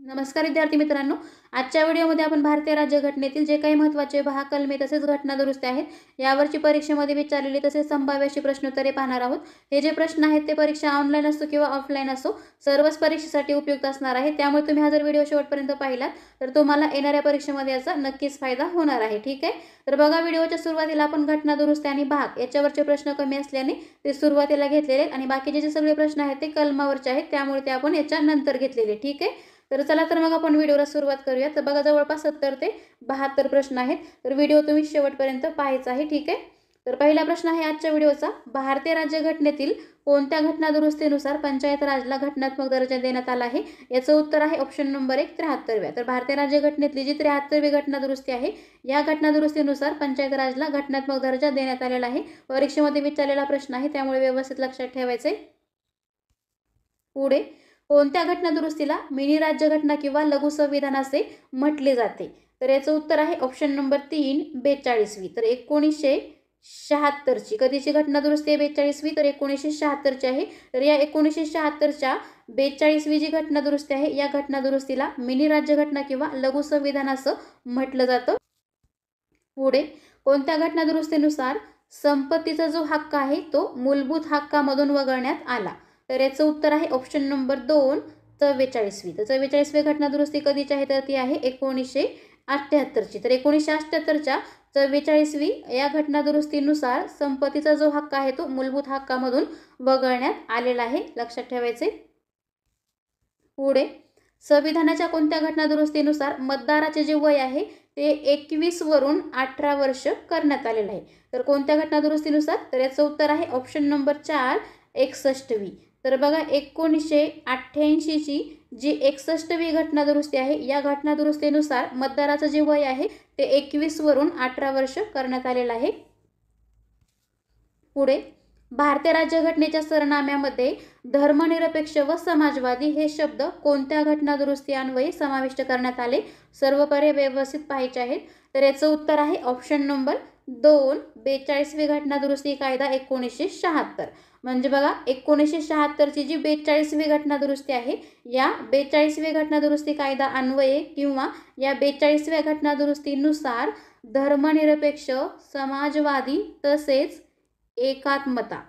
नमस्कार विद्यार्थी मित्रांनो, आजच्या व्हिडिओमध्ये आपण भारतीय राज्यघटनेतील जे काही महत्त्वाचे कलमे तसेच घटना दुरुस्ती आहेत यावरची परीक्षेमध्ये विचारलेली तसेच संभाव्य अशी प्रश्नोत्तरे पाहणार आहोत। हे जे प्रश्न आहेत ते परीक्षा ऑनलाईन असो किंवा ऑफलाईन असो सर्वच परीक्षेसाठी उपयुक्त असणार आहे। त्यामुळे तुम्ही हा जर व्हिडिओ शेवटपर्यंत पाहिलात तर तुम्हाला येणाऱ्या परीक्षेमध्ये याचा नक्कीच फायदा होणार आहे। ठीक आहे, तर बघा व्हिडिओच्या सुरुवातीला आपण घटना दुरुस्ती आणि भाग याच्यावरचे प्रश्न कमी असल्याने ते सुरुवातीला घेतलेले आहेत आणि बाकीचे जे सगळे प्रश्न आहेत ते कलमावरचे आहेत, त्यामुळे ते आपण याच्या नंतर घेतलेले। ठीक आहे, तर चला तर मग आपण व्हिडिओला सुरुवात करूया। तर बघा जवळपास 70 ते 72 प्रश्न आहेत, तर व्हिडिओ तुम्ही शेवटपर्यंत पाहायचा आहे। ठीक आहे, तर पहिला प्रश्न आहे आजच्या व्हिडिओचा, भारतीय राज्यघटनेतील कोणत्या घटना दुरुस्तीनुसार पंचायत राजला घटनात्मक दर्जा देण्यात आला आहे? याचं उत्तर आहे ऑप्शन नंबर 1 73व्या। तर भारतीय राज्यघटनेतली जी 73वी घटना दुरुस्ती आहे या घटना दुरुस्तीनुसार पंचायत राजला घटनात्मक दर्जा देण्यात आलेला आहे। परीक्षेमध्ये विचारलेला प्रश्न आहे, त्यामुळे व्यवस्थित लक्षात ठेवायचे। पुढे, कोणत्या घटना दुरुस्तीला मिनी राज्यघटना किंवा लघु संविधान असे म्हटले जाते? तर याचं उत्तर आहे ऑप्शन नंबर 3 42वी। तर 1976 ची कधीची घटना दुरुस्ती आहे? 42वी। तर 1976 ची आहे। तर या 1976च्या 42वी जी घटना दुरुस्ती आहे या घटना दुरुस्तीला मिनी राज्यघटना किंवा लघु संविधान असं म्हटलं जातं। पुढे, कोणत्या घटना दुरुस्तीनुसार संपत्तीचा जो हक्क आहे तो मूलभूत हक्कामधून वगळण्यात आला? तर याचं उत्तर आहे ऑप्शन नंबर 2 44वी। तर 44वी घटना दुरुस्ती कधीची आहे? तर ती आहे 1978 ची। तर 1978च्या 44वी या घटना दुरुस्तीनुसार संपत्तीचा जो हक्क आहे तो मूलभूत हक्कामधून वगळण्यात आलेला आहे, लक्षात ठेवायचे। पुढे, संविधानाच्या कोणत्या घटना दुरुस्तीनुसार मतदाराचे जे वय आहे ते 21 वरून 18 वर्ष करण्यात आलेलं आहे? तर कोणत्या घटना दुरुस्तीनुसार? तर याचं उत्तर आहे ऑप्शन नंबर 4 61वी। तर बघा 1988 ची जी 61वी घटना दुरुस्ती आहे या घटना दुरुस्तीनुसार मतदाराचं जे वय आहे ते 21 वरून 18 वर्ष करण्यात आलेलं आहे। पुढे, भारतीय राज्यघटनेच्या सरनाम्यामध्ये धर्मनिरपेक्ष व समाजवादी हे शब्द कोणत्या घटना दुरुस्ती अन्वये समाविष्ट करण्यात आले? सर्व पर्याय व्यवस्थित पाहायचे आहेत। तर याचं उत्तर आहे ऑप्शन नंबर 2 42वी घटना दुरुस्ती कायदा 1976। म्हणजे बघा 1976 ची जी 42वी घटना दुरुस्ती आहे या 42वी घटना दुरुस्ती कायदा अन्वये किंवा या 42व्या घटना दुरुस्तीनुसार धर्मनिरपेक्ष, समाजवादी तसेच एकात्मता,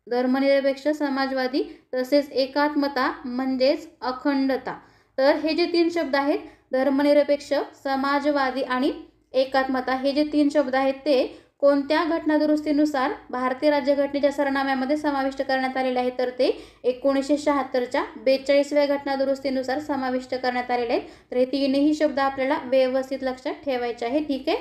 धर्मनिरपेक्ष, समाजवादी तसेच एकात्मता म्हणजेच अखंडता, तर हे जे 3 शब्द आहेत धर्मनिरपेक्ष, समाजवादी आणि एकात्मता, हे जे 3 शब्द आहेत ते कोणत्या घटना दुरुस्तीनुसार भारतीय राज्यघटनेच्या सरनाम्यामध्ये समाविष्ट करण्यात आलेले आहेत? तर ते 1976च्या 42व्या घटना दुरुस्तीनुसार समाविष्ट करण्यात आलेले आहेत। तर हे तीनही शब्द आपल्याला व्यवस्थित लक्षात ठेवायचे आहे। ठीक आहे,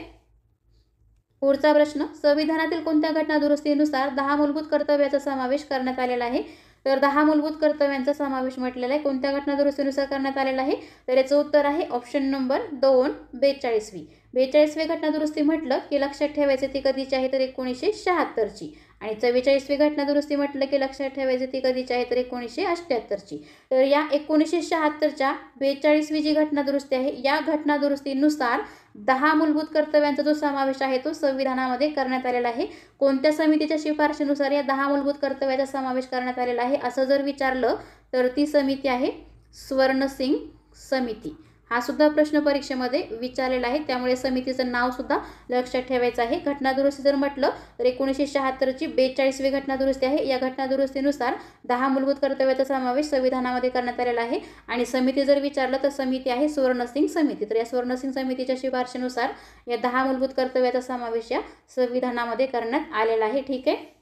पुढचा प्रश्न, संविधानातील कोणत्या घटना दुरुस्तीनुसार 10 मूलभूत कर्तव्याचा समावेश करण्यात आलेला आहे? तर 10 मूलभूत कर्तव्यांचा समावेश म्हटलेला आहे, कोणत्या घटना दुरुस्तीनुसार करण्यात आलेला आहे? तर याचं उत्तर आहे ऑप्शन नंबर 2 42वी। 42वी घटना दुरुस्ती म्हटलं की लक्षात ठेवायचे ती कधीची आहे? तर 1976 ची। आणि 44वी घटना दुरुस्ती म्हटलं की लक्षात ठेवायचे ती कधीची आहे? तर 1978 ची। तर या 1976च्या 42वी जी घटना दुरुस्ती आहे या घटना दुरुस्तीनुसार 10 मूलभूत कर्तव्यांचा जो समावेश आहे तो संविधानामध्ये करण्यात आलेला आहे। कोणत्या समितीच्या शिफारशीनुसार या 10 मूलभूत कर्तव्याचा समावेश करण्यात आलेला आहे असं जर विचारलं तर ती समिती आहे स्वर्णसिंग समिती। हा सुद्धा प्रश्न परीक्षेमध्ये विचारलेला आहे, त्यामुळे समितीचं नाव सुद्धा लक्षात ठेवायचं आहे। घटना दुरुस्ती जर म्हटलं तर 1976 ची 42वी घटना दुरुस्ती आहे या घटना दुरुस्तीनुसार 10 मूलभूत कर्तव्याचा समावेश संविधानामध्ये करण्यात आलेला आहे। आणि समिती जर विचारलं तर समिती आहे स्वर्णसिंग समिती। तर या स्वर्णसिंग समितीच्या शिफारशीनुसार या 10 मूलभूत कर्तव्याचा समावेश या संविधानामध्ये करण्यात आलेला आहे। ठीक आहे,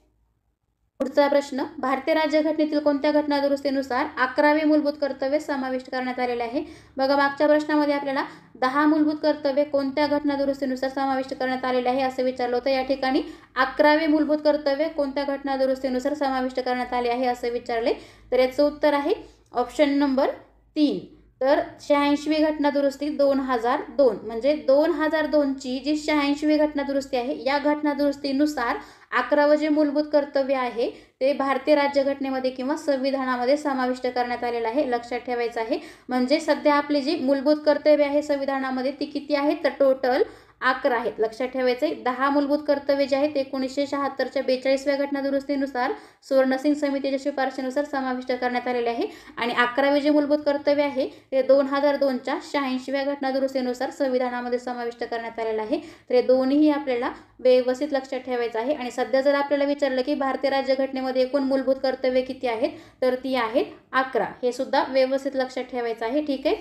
पुढचा प्रश्न, भारतीय राज्यघटनेतील कोणत्या घटना दुरुस्तीनुसार 11वे मूलभूत कर्तव्य समाविष्ट करण्यात आलेले आहे? बघा मागच्या प्रश्नामध्ये आपल्याला 10 मूलभूत कर्तव्य कोणत्या घटना दुरुस्तीनुसार समाविष्ट करण्यात आलेले आहे असं विचारलं होतं। या ठिकाणी 11वे मूलभूत कर्तव्य कोणत्या घटना दुरुस्तीनुसार समाविष्ट करण्यात आले आहे असं विचारले? तर याचं उत्तर आहे ऑप्शन नंबर 3। तर 86वी घटना दुरुस्ती 2002, म्हणजे 2002 ची जी 86वी घटना दुरुस्ती आहे या घटना दुरुस्तीनुसार 11वं जे मूलभूत कर्तव्य आहे ते भारतीय राज्यघटनेमध्ये किंवा संविधानामध्ये समाविष्ट करण्यात आलेलं आहे, लक्षात ठेवायचं आहे। म्हणजे सध्या आपली जी मूलभूत कर्तव्य आहे संविधानामध्ये ती किती आहेत? तर टोटल 11 आहेत. लक्षात ठेवायचे 10 मूलभूत कर्तव्ये जे आहेत 1976च्या 42व्या घटनादुरुस्तीनुसार सुवर्णसिंग समितीच्या शिफारशीनुसार समाविष्ट करण्यात आलेले आहे आणि 11वे जे मूलभूत कर्तव्य आहे ते 2002च्या 86व्या घटनादुरुस्तीनुसार संविधानामध्ये समाविष्ट करण्यात आलेलं आहे. तर हे दोन्हीही आपल्याला व्यवस्थित लक्षात ठेवायचं आहे. आणि सध्या जर आपल्याला विचारलं की भारतीय राज्यघटनेमध्ये एकूण मूलभूत कर्तव्ये किती आहेत तर ती आहेत 11. हे सुद्धा व्यवस्थित लक्षात ठेवायचं आहे. ठीक आहे.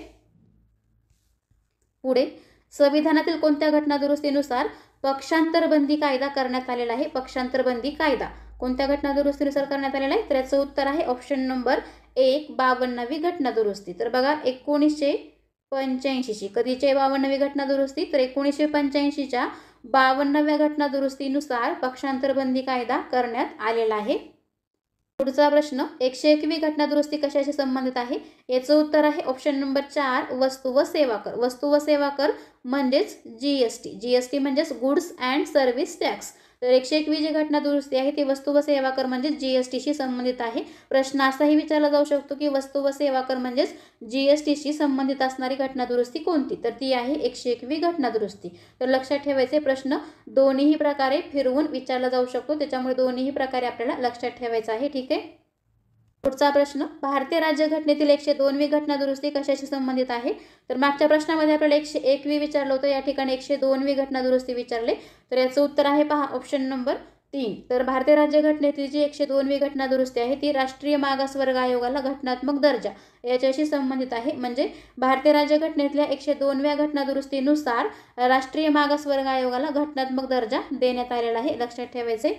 पुढे संविधानातील कोणत्या घटनादुरुस्तीनुसार पक्षांतरबंदी कायदा करण्यात आलेला आहे? पक्षांतरबंदी कायदा कोणत्या घटनादुरुस्तीनुसार करण्यात आलेला आहे? तर याचं उत्तर आहे ऑप्शन नंबर 1 52वी घटनादुरुस्ती. तर बघा 1985ची कधीची 52वी घटनादुरुस्ती तर 1985च्या 52व्या घटनादुरुस्तीनुसार पक्षांतरबंदी कायदा करण्यात आलेला आहे. पुढचा प्रश्न 101वी घटनादुरुस्ती कशाशी संबंधित आहे? याचं उत्तर आहे ऑप्शन नंबर 4 वस्तू व सेवा कर. वस्तू व सेवा कर म्हणजेच जीएसटी. जीएसटी म्हणजेच गुड्स अँड सर्व्हिस टॅक्स. तर 101वी जी घटनादुरुस्ती आहे ती वस्तू व सेवा कर म्हणजेच जीएसटीशी संबंधित आहे. प्रश्न असाही विचारला जाऊ शकतो की वस्तू व सेवा कर म्हणजेच जीएसटीशी संबंधित असणारी घटनादुरुस्ती कोणती? तर ती आहे 101वी घटनादुरुस्ती. तर लक्षात ठेवायचे प्रश्न दोन्हीही प्रकारे फिरवून विचारला जाऊ शकतो, त्याच्यामुळे दोन्हीही प्रकारे आपल्याला लक्षात ठेवायचं आहे. ठीक आहे. पुढचा प्रश्न भारतीय राज्यघटनेतील 102वी घटनादुरुस्ती कशाशी संबंधित आहे? तर मागच्या प्रश्नामध्ये आपल्याला 101वी विचारलं होतं, या ठिकाणी 102वी घटनादुरुस्ती विचारले. तर याचं उत्तर आहे पहा ऑप्शन नंबर 3. तर भारतीय राज्यघटनेतील जी 102वी घटनादुरुस्ती आहे ती राष्ट्रीय मागासवर्ग आयोगाला घटनात्मक दर्जा याच्याशी संबंधित आहे. म्हणजे भारतीय राज्यघटनेतल्या 102व्या घटनादुरुस्तीनुसार राष्ट्रीय मागासवर्ग आयोगाला घटनात्मक दर्जा देण्यात आलेला आहे. लक्षात ठेवायचे.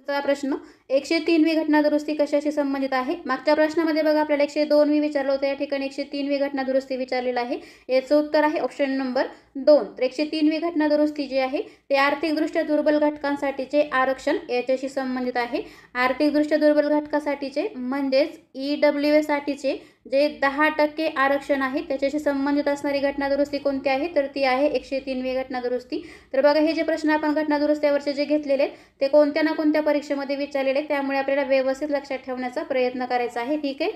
प्रश्न 103वी घटनादुरुस्ती कशाशी संबंधित आहे? मागच्या प्रश्नामध्ये बघा आपल्याला 102वी विचारलं होतं, या ठिकाणी 103वी घटनादुरुस्ती विचारलेलं आहे. याचं उत्तर आहे ऑप्शन नंबर 2. तर 103वी घटनादुरुस्ती जी आहे ते आर्थिकदृष्ट्या दुर्बल घटकांसाठीचे आरक्षण याच्याशी संबंधित आहे. आर्थिकदृष्ट्या दुर्बल घटकासाठीचे म्हणजेच EWS साठीचे जे 10% आरक्षण आहे त्याच्याशी संबंधित असणारी घटनादुरुस्ती कोणती आहे? तर ती आहे 103वी घटनादुरुस्ती. तर बघा हे जे प्रश्न आपण घटनादुरुस्त्यावरचे जे घेतलेले आहेत ते कोणत्या ना कोणत्या परीक्षेमध्ये विचारलेले, त्यामुळे आपल्याला व्यवस्थित लक्षात ठेवण्याचा प्रयत्न करायचा आहे. ठीक आहे.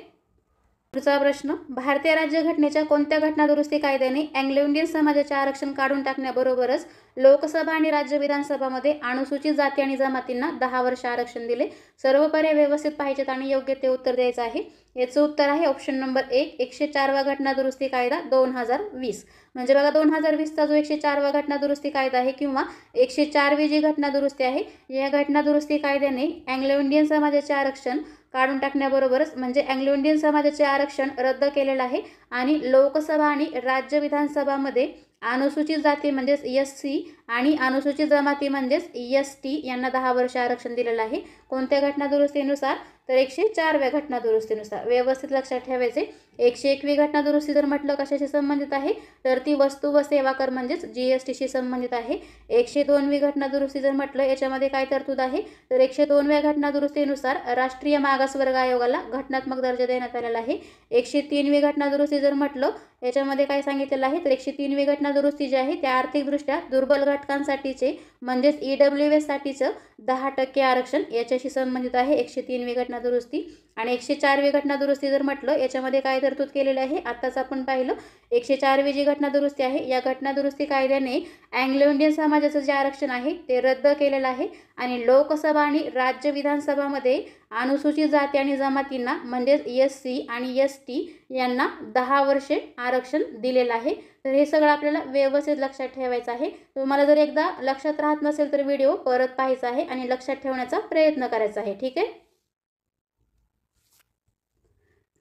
पुढचा प्रश्न भारतीय राज्यघटनेच्या कोणत्या घटनादुरुस्ती कायद्याने अँग्लो इंडियन समाजाचे आरक्षण काढून टाकण्याबरोबरच लोकसभा आणि राज्य विधानसभामध्ये अनुसूचित जाती आणि जमातींना 10 वर्ष आरक्षण दिले? सर्व पर्याय व्यवस्थित पाहिजेत आणि योग्य ते उत्तर द्यायचं आहे. याचं उत्तर आहे ऑप्शन नंबर 1 104वा घटनादुरुस्ती कायदा 2020. म्हणजे बघा 2020चा जो 104वा घटनादुरुस्ती कायदा आहे किंवा 104वी जी घटनादुरुस्ती आहे या घटनादुरुस्ती कायद्याने अँग्लो इंडियन समाजाचे आरक्षण काढून टाकण्याबरोबरच म्हणजे अँग्लो इंडियन समाजाचे आरक्षण रद्द केलेलं आहे आणि लोकसभा आणि राज्य विधानसभामध्ये अनुसूचित जाती म्हणजेच SC आणि अनुसूचित जमाती म्हणजेच ST यांना 10 वर्ष आरक्षण दिलेलं आहे. कोणत्या घटनादुरुस्तीनुसार? तर 104व्या घटनादुरुस्तीनुसार. व्यवस्थित लक्षात ठेवायचे. 101वी घटनादुरुस्ती जर म्हटलं कशाशी संबंधित आहे तर ती वस्तू व सेवा कर म्हणजेच GSTशी संबंधित आहे. 102वी घटनादुरुस्ती जर म्हटलं याच्यामध्ये काय तरतूद आहे तर 102व्या घटनादुरुस्तीनुसार राष्ट्रीय मागासवर्ग आयोगाला घटनात्मक दर्जा देण्यात आलेला आहे. 103वी घटनादुरुस्ती जर म्हटलं याच्यामध्ये काय सांगितलेलं आहे तर 103वी घटनादुरुस्ती जी आहे त्या आर्थिकदृष्ट्या दुर्बल घटकांसाठीचे म्हणजेच EWS साठीचं 10% आरक्षण याच्याशी संबंधित आहे 103वी घटनादुरुस्ती. आणि 104वी घटनादुरुस्ती जर म्हटलं याच्यामध्ये काय तरतूद केलेली आहे आत्ताच आपण पाहिलं. 104वी जी घटनादुरुस्ती आहे या घटनादुरुस्ती कायद्याने अँग्लो इंडियन समाजाचं जे आरक्षण आहे ते रद्द केलेलं आहे आणि लोकसभा आणि राज्य विधानसभामध्ये अनुसूचित जाती आणि जमातींना म्हणजेच SC आणि ST यांना 10 वर्षे आरक्षण दिलेलं आहे. तर हे सगळं आपल्याला व्यवस्थित लक्षात ठेवायचं आहे. तुम्हाला जर एकदा लक्षात राहत नसेल तर व्हिडिओ परत पाहायचा आहे आणि लक्षात ठेवण्याचा प्रयत्न करायचा आहे. ठीक आहे.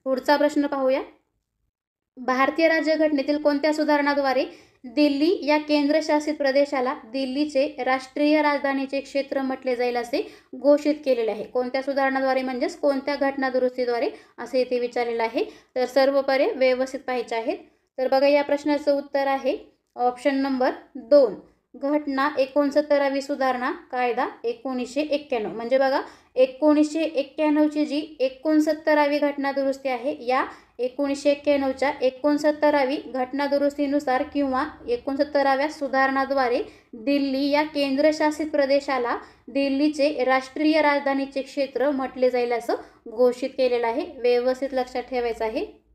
पुढचा प्रश्न पाहूया. भारतीय राज्यघटनेतील कोणत्या सुधारणाद्वारे दिल्ली या केंद्रशासित प्रदेशाला दिल्लीचे राष्ट्रीय राजधानीचे क्षेत्र म्हटले जाईल असे घोषित केलेले आहे? कोणत्या सुधारणाद्वारे म्हणजेच कोणत्या घटनादुरुस्तीद्वारे असे इथे विचारलेलं आहे. तर सर्व पर्याय व्यवस्थित पाहायचे आहेत. तर बघा या प्रश्नाचं उत्तर आहे ऑप्शन नंबर 2 घटना 69वी सुधारणा कायदा 1991. म्हणजे बघा 1991ची जी 69वी घटनादुरुस्ती आहे या 1991च्या 69वी घटनादुरुस्तीनुसार किंवा 69व्या सुधारणाद्वारे दिल्ली या केंद्रशासित प्रदेशाला दिल्लीचे राष्ट्रीय राजधानीचे क्षेत्र म्हटले जाईल असं घोषित केलेलं आहे. व्यवस्थित लक्षात ठेवायचं आहे.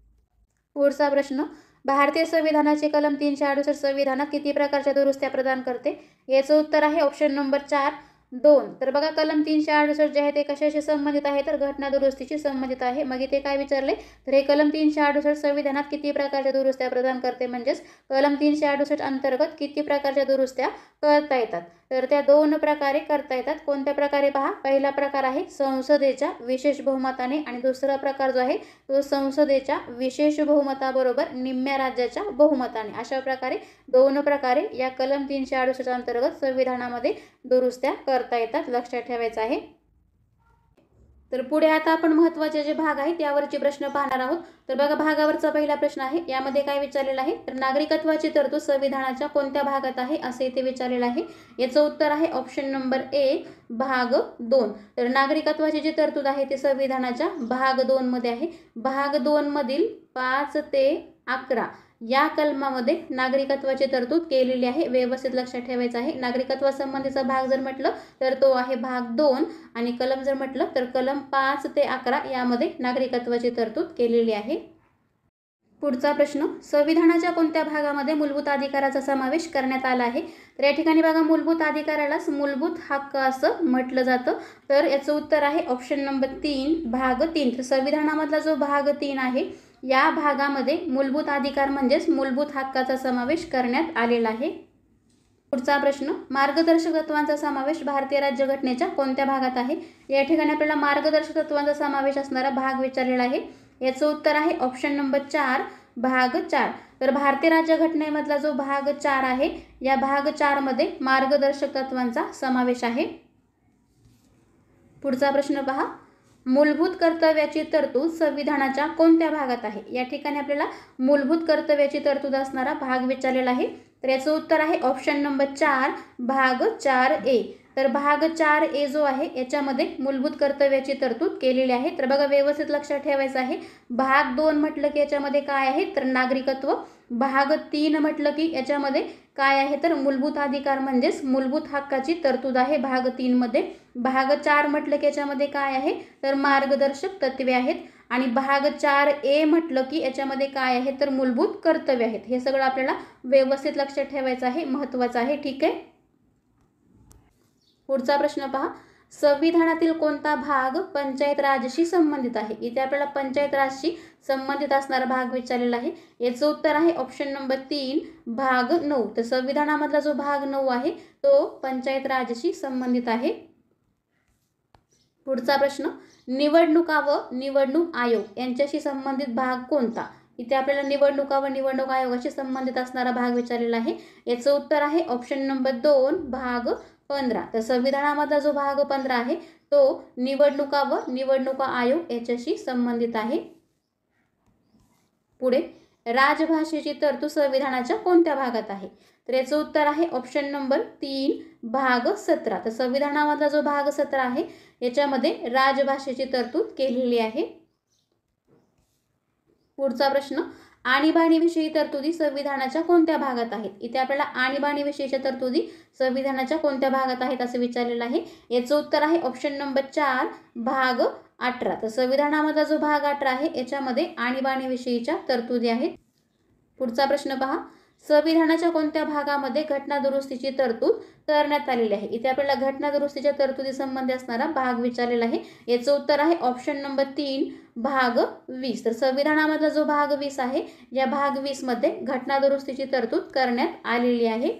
पुढचा प्रश्न, भारतीय संविधानाचे कलम 368 संविधानात किती प्रकारच्या दुरुस्त्या प्रदान करते? याचं उत्तर आहे ऑप्शन नंबर 4, 2. तर बघा, कलम 368 जे आहे ते कशाशी संबंधित आहे, तर घटना दुरुस्तीशी संबंधित आहे. मग इथे काय विचारले, तर हे कलम 368 संविधानात किती प्रकारच्या दुरुस्त्या प्रदान करते, म्हणजेच कलम 368 अंतर्गत किती प्रकारच्या दुरुस्त्या करता येतात. तर त्या 2 प्रकारे करता येतात. कोणत्या प्रकारे पहा, पहिला प्रकार आहे संसदेच्या विशेष बहुमताने आणि दुसरा प्रकार जो आहे तो संसदेच्या विशेष बहुमताबरोबर निम्म्या राज्याच्या बहुमताने. अशा प्रकारे 2 प्रकारे या कलम 368 अंतर्गत संविधानामध्ये दुरुस्त्या करता येतात, लक्षात ठेवायचं आहे. तर पुढे आता आपण महत्त्वाचे जे भाग आहेत यावरचे प्रश्न पाहणार आहोत. तर बघा, भागावरचा पहिला प्रश्न आहे. यामध्ये काय विचारलेलं आहे, तर नागरिकत्वाची तरतूद संविधानाच्या कोणत्या भागात आहे असे इथे विचारलेलं आहे. याचं उत्तर आहे ऑप्शन नंबर 1, भाग 2. तर नागरिकत्वाची जी तरतूद आहे ती संविधानाच्या भाग 2 मध्ये आहे. भाग 2 मधील 5 ते 11 या कलमामध्ये नागरिकत्वाची तरतूद केलेली आहे. व्यवस्थित लक्षात ठेवायचं आहे. नागरिकत्वासंबंधीचा भाग जर म्हटलं तर तो आहे भाग 2 आणि कलम जर म्हटलं तर कलम 5 ते 11 यामध्ये नागरिकत्वाची तरतूद केलेली आहे. पुढचा प्रश्न, संविधानाच्या कोणत्या भागामध्ये मूलभूत अधिकाराचा समावेश करण्यात आला आहे? तर या ठिकाणी बघा, मूलभूत अधिकारालाच मूलभूत हक्क असं म्हटलं जातं. तर याचं उत्तर आहे ऑप्शन नंबर 3, भाग 3. तर संविधानामधला जो भाग 3 आहे या भागामध्ये मूलभूत अधिकार म्हणजेच मूलभूत हक्काचा समावेश करण्यात आलेला आहे. पुढचा प्रश्न, मार्गदर्शक तत्वांचा समावेश भारतीय राज्यघटनेच्या कोणत्या भागात आहे? या ठिकाणी आपल्याला मार्गदर्शक तत्वांचा समावेश असणारा भाग विचारलेला आहे. याचं उत्तर आहे ऑप्शन नंबर 4, भाग 4. तर भारतीय राज्यघटनेमधला जो भाग 4 आहे या भाग 4 मध्ये मार्गदर्शक तत्वांचा समावेश आहे. पुढचा प्रश्न पहा, मूलभूत कर्तव्याची तरतूद संविधानाच्या कोणत्या भागात आहे? या ठिकाणी आपल्याला मूलभूत कर्तव्याची तरतूद असणारा भाग विचारलेला आहे. तर याचं उत्तर आहे ऑप्शन नंबर 4, भाग 4A. तर भाग 4A जो आहे याच्यामध्ये मूलभूत कर्तव्याची तरतूद केलेली आहे. तर बघा, व्यवस्थित लक्षात ठेवायचं आहे. भाग 2 म्हटलं की याच्यामध्ये काय आहे, तर नागरिकत्व. भाग 3 म्हटलं की याच्यामध्ये काय आहे, तर मूलभूत अधिकार म्हणजेच मूलभूत हक्काची तरतूद आहे भाग 3 मध्ये. भाग 4 म्हटलं की याच्यामध्ये काय आहे, तर मार्गदर्शक तत्वे आहेत. आणि भाग 4A म्हटलं की याच्यामध्ये काय आहे, तर मूलभूत कर्तव्य आहेत. हे सगळं आपल्याला व्यवस्थित लक्षात ठेवायचं आहे, महत्त्वाचं आहे. ठीक आहे. पुढचा प्रश्न पहा, संविधानातील कोणता भाग पंचायत राजशी संबंधित आहे? इथे आपल्याला पंचायत राजशी संबंधित असणारा भाग विचारलेला आहे. याचं उत्तर आहे ऑप्शन नंबर 3, भाग 9. तर संविधानामधला जो भाग 9 आहे तो पंचायत राजशी संबंधित आहे. पुढचा प्रश्न, निवडणुका व निवडणूक आयोग यांच्याशी संबंधित भाग कोणता? इथे आपल्याला निवडणुका व निवडणूक आयोगाशी संबंधित असणारा भाग विचारलेला आहे. याचं उत्तर आहे ऑप्शन नंबर 2, भाग 15. तर संविधानामधला जो भाग 15 आहे तो निवडणुका व निवडणुका आयोग याच्याशी संबंधित आहे. पुढे, राजभाषेची तरतूद संविधानाच्या कोणत्या भागात आहे? तर याचं उत्तर आहे ऑप्शन नंबर 3, भाग 17. तर संविधानामधला जो भाग 17 आहे याच्यामध्ये राजभाषेची तरतूद केलेली आहे. पुढचा प्रश्न, आणीबाणीविषयी तरतुदी संविधानाच्या कोणत्या भागात आहेत? इथे आपल्याला आणीबाणीविषयीच्या तरतुदी संविधानाच्या कोणत्या भागात आहेत असं विचारलेलं आहे. याचं उत्तर आहे ऑप्शन नंबर 4, भाग 18. तर संविधानामधला जो भाग 18 आहे याच्यामध्ये आणीबाणीविषयीच्या तरतुदी आहेत. पुढचा प्रश्न पहा, संविधानाच्या कोणत्या भागामध्ये घटना दुरुस्तीची तरतूद करण्यात आलेली आहे? इथे आपल्याला घटना दुरुस्तीच्या तरतुदी संबंधी असणारा भाग विचारलेला आहे. याचं उत्तर आहे ऑप्शन नंबर 3, भाग 20. तर संविधानामधला जो भाग 20 आहे या भाग 20 मध्ये घटना दुरुस्तीची तरतूद करण्यात आलेली आहे.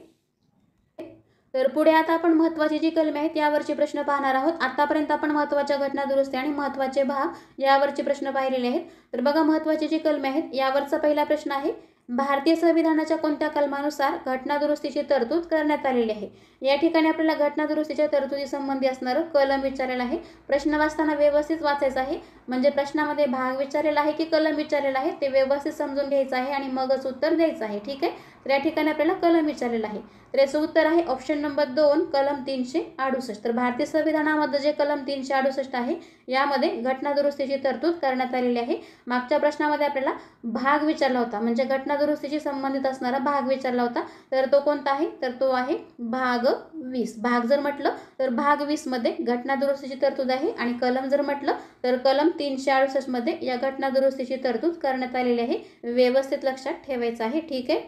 तर पुढे आता आपण महत्त्वाची जी कलमे आहेत यावरचे प्रश्न पाहणार आहोत. आतापर्यंत आपण महत्त्वाच्या घटना दुरुस्ती आणि महत्त्वाचे भाग यावरचे प्रश्न पाहिलेले आहेत. तर बघा, महत्त्वाची जी कलमे आहेत यावरचा पहिला प्रश्न आहे, भारतीय संविधानाच्या कोणत्या कलमानुसार घटना दुरुस्तीची तरतूद करण्यात आलेली आहे? या ठिकाणी आपल्याला घटना दुरुस्तीच्या तरतुदी संबंधी असणारं कलम विचारलेला आहे. प्रश्न वाचताना व्यवस्थित वाचायचा आहे, म्हणजे प्रश्नामध्ये भाग विचारलेला आहे की कलम विचारलेला आहे ते व्यवस्थित समजून घ्यायचं आहे आणि मगच उत्तर द्यायचं आहे. ठीक आहे. तर या ठिकाणी आपल्याला कलम विचारलेला आहे. तर याचं उत्तर आहे ऑप्शन नंबर 2 कलम 368. तर भारतीय संविधानामध्ये जे कलम 368 आहे यामध्ये घटना दुरुस्तीची तरतूद करण्यात आलेली आहे. मागच्या प्रश्नामध्ये आपल्याला भाग विचारला होता, म्हणजे घटना दुरुस्तीशी संबंधित असणारा भाग विचारला होता. तर तो कोणता आहे? तर तो आहे भाग 20. भाग जर म्हटलं तर भाग 20 मध्ये घटना दुरुस्तीची तरतूद आहे आणि कलम जर म्हटलं तर कलम 368 मध्ये या घटना दुरुस्तीची तरतूद करण्यात आलेली आहे. व्यवस्थित लक्षात ठेवायचं आहे. ठीक आहे.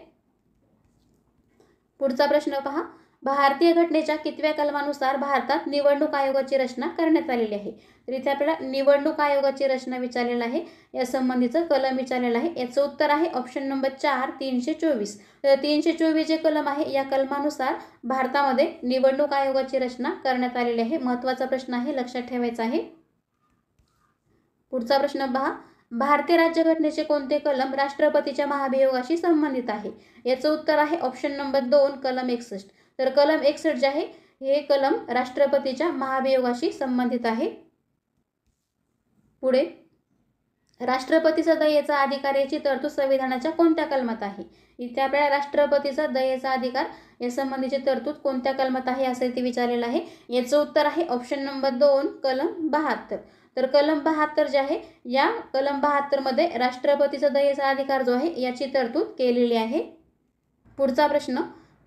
पुढचा प्रश्न पहा. भारतीय घटनेच्या कितव्या कलमानुसार भारतात निवडणूक आयोगाची रचना करण्यात आलेली आहे? तर इथे आपल्याला निवडणूक आयोगाची रचना विचारलेला आहे, या संबंधीचं कलम विचारलेलं आहे. याचं उत्तर आहे ऑप्शन नंबर 4 324. तर 324 जे कलम आहे या कलमानुसार भारतामध्ये निवडणूक आयोगाची रचना करण्यात आलेली आहे. महत्त्वाचा प्रश्न आहे, लक्षात ठेवायचा आहे. पुढचा प्रश्न पहा. भारतीय राज्यघटनेचे कोणते कलम राष्ट्रपतीच्या महाभियोगाशी संबंधित आहे? याचं उत्तर आहे ऑप्शन नंबर 2 कलम 61. तर कलम 61 जे आहे हे कलम राष्ट्रपतीच्या महाभियोगाशी संबंधित आहे. पुढे राष्ट्रपतीचा दयेचा अधिकार याची तरतूद संविधानाच्या कोणत्या कलमात आहे? इथे आपल्याला राष्ट्रपतीचा दयेचा अधिकार या संबंधीची तरतूद कोणत्या कलमात आहे असे ते विचारलेलं आहे. याचं उत्तर आहे ऑप्शन नंबर 2 कलम 72. तर कलम 72 जे आहे या कलम 72 मध्ये राष्ट्रपतीचा दयेचा अधिकार जो आहे याची तरतूद केलेली आहे. पुढचा प्रश्न.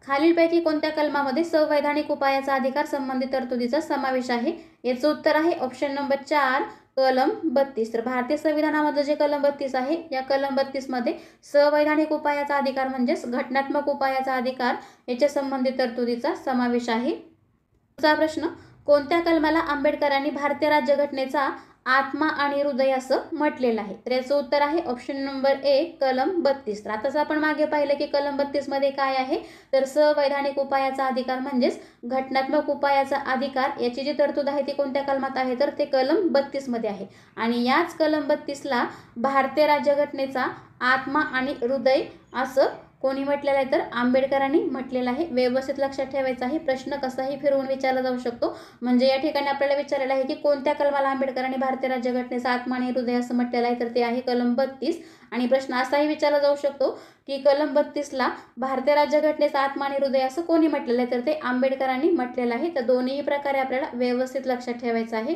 खालीलपैकी कोणत्या कलमामध्ये संवैधानिक उपायाचा अधिकार संबंधित तरतुदीचा समावेश आहे? याचं उत्तर आहे ऑप्शन नंबर 4 कलम 32. तर भारतीय संविधानामध्ये जे कलम 32 आहे या कलम 32 मध्ये संवैधानिक उपायाचा अधिकार म्हणजेच घटनात्मक उपायाचा अधिकार याच्या संबंधित तरतुदीचा समावेश आहे. पुढचा प्रश्न. कोणत्या कलमाला आंबेडकरांनी भारतीय राज्यघटनेचा आत्मा आणि हृदय असं म्हटलेलं आहे? तर याचं उत्तर आहे ऑप्शन नंबर 1 कलम 32. तर आताच आपण मागे पाहिलं की कलम 32 मध्ये काय आहे, तर संवैधानिक उपायाचा अधिकार म्हणजेच घटनात्मक उपायाचा अधिकार याची जी तरतूद आहे ती कोणत्या कलमात आहे, तर ते कलम 32 मध्ये आहे. आणि याच कलम 32ला भारतीय राज्यघटनेचा आत्मा आणि हृदय असं कोणी म्हटलेलं आहे, तर आंबेडकरांनी म्हटलेलं आहे. व्यवस्थित लक्षात ठेवायचं आहे. प्रश्न कसाही फिरवून विचारला जाऊ शकतो. म्हणजे या ठिकाणी आपल्याला विचारलेलं आहे की कोणत्या कलमाला आंबेडकरांनी भारतीय राज्यघटनेचा आत्मा आणि हृदय असं म्हटलेलं आहे, तर ते आहे कलम 32. आणि प्रश्न असाही विचारला जाऊ शकतो की कलम 32ला भारतीय राज्यघटनेचा आत्मा आणि हृदय असं कोणी म्हटलेलं आहे, तर ते आंबेडकरांनी म्हटलेलं आहे. तर दोन्ही प्रकारे आपल्याला व्यवस्थित लक्षात ठेवायचं आहे.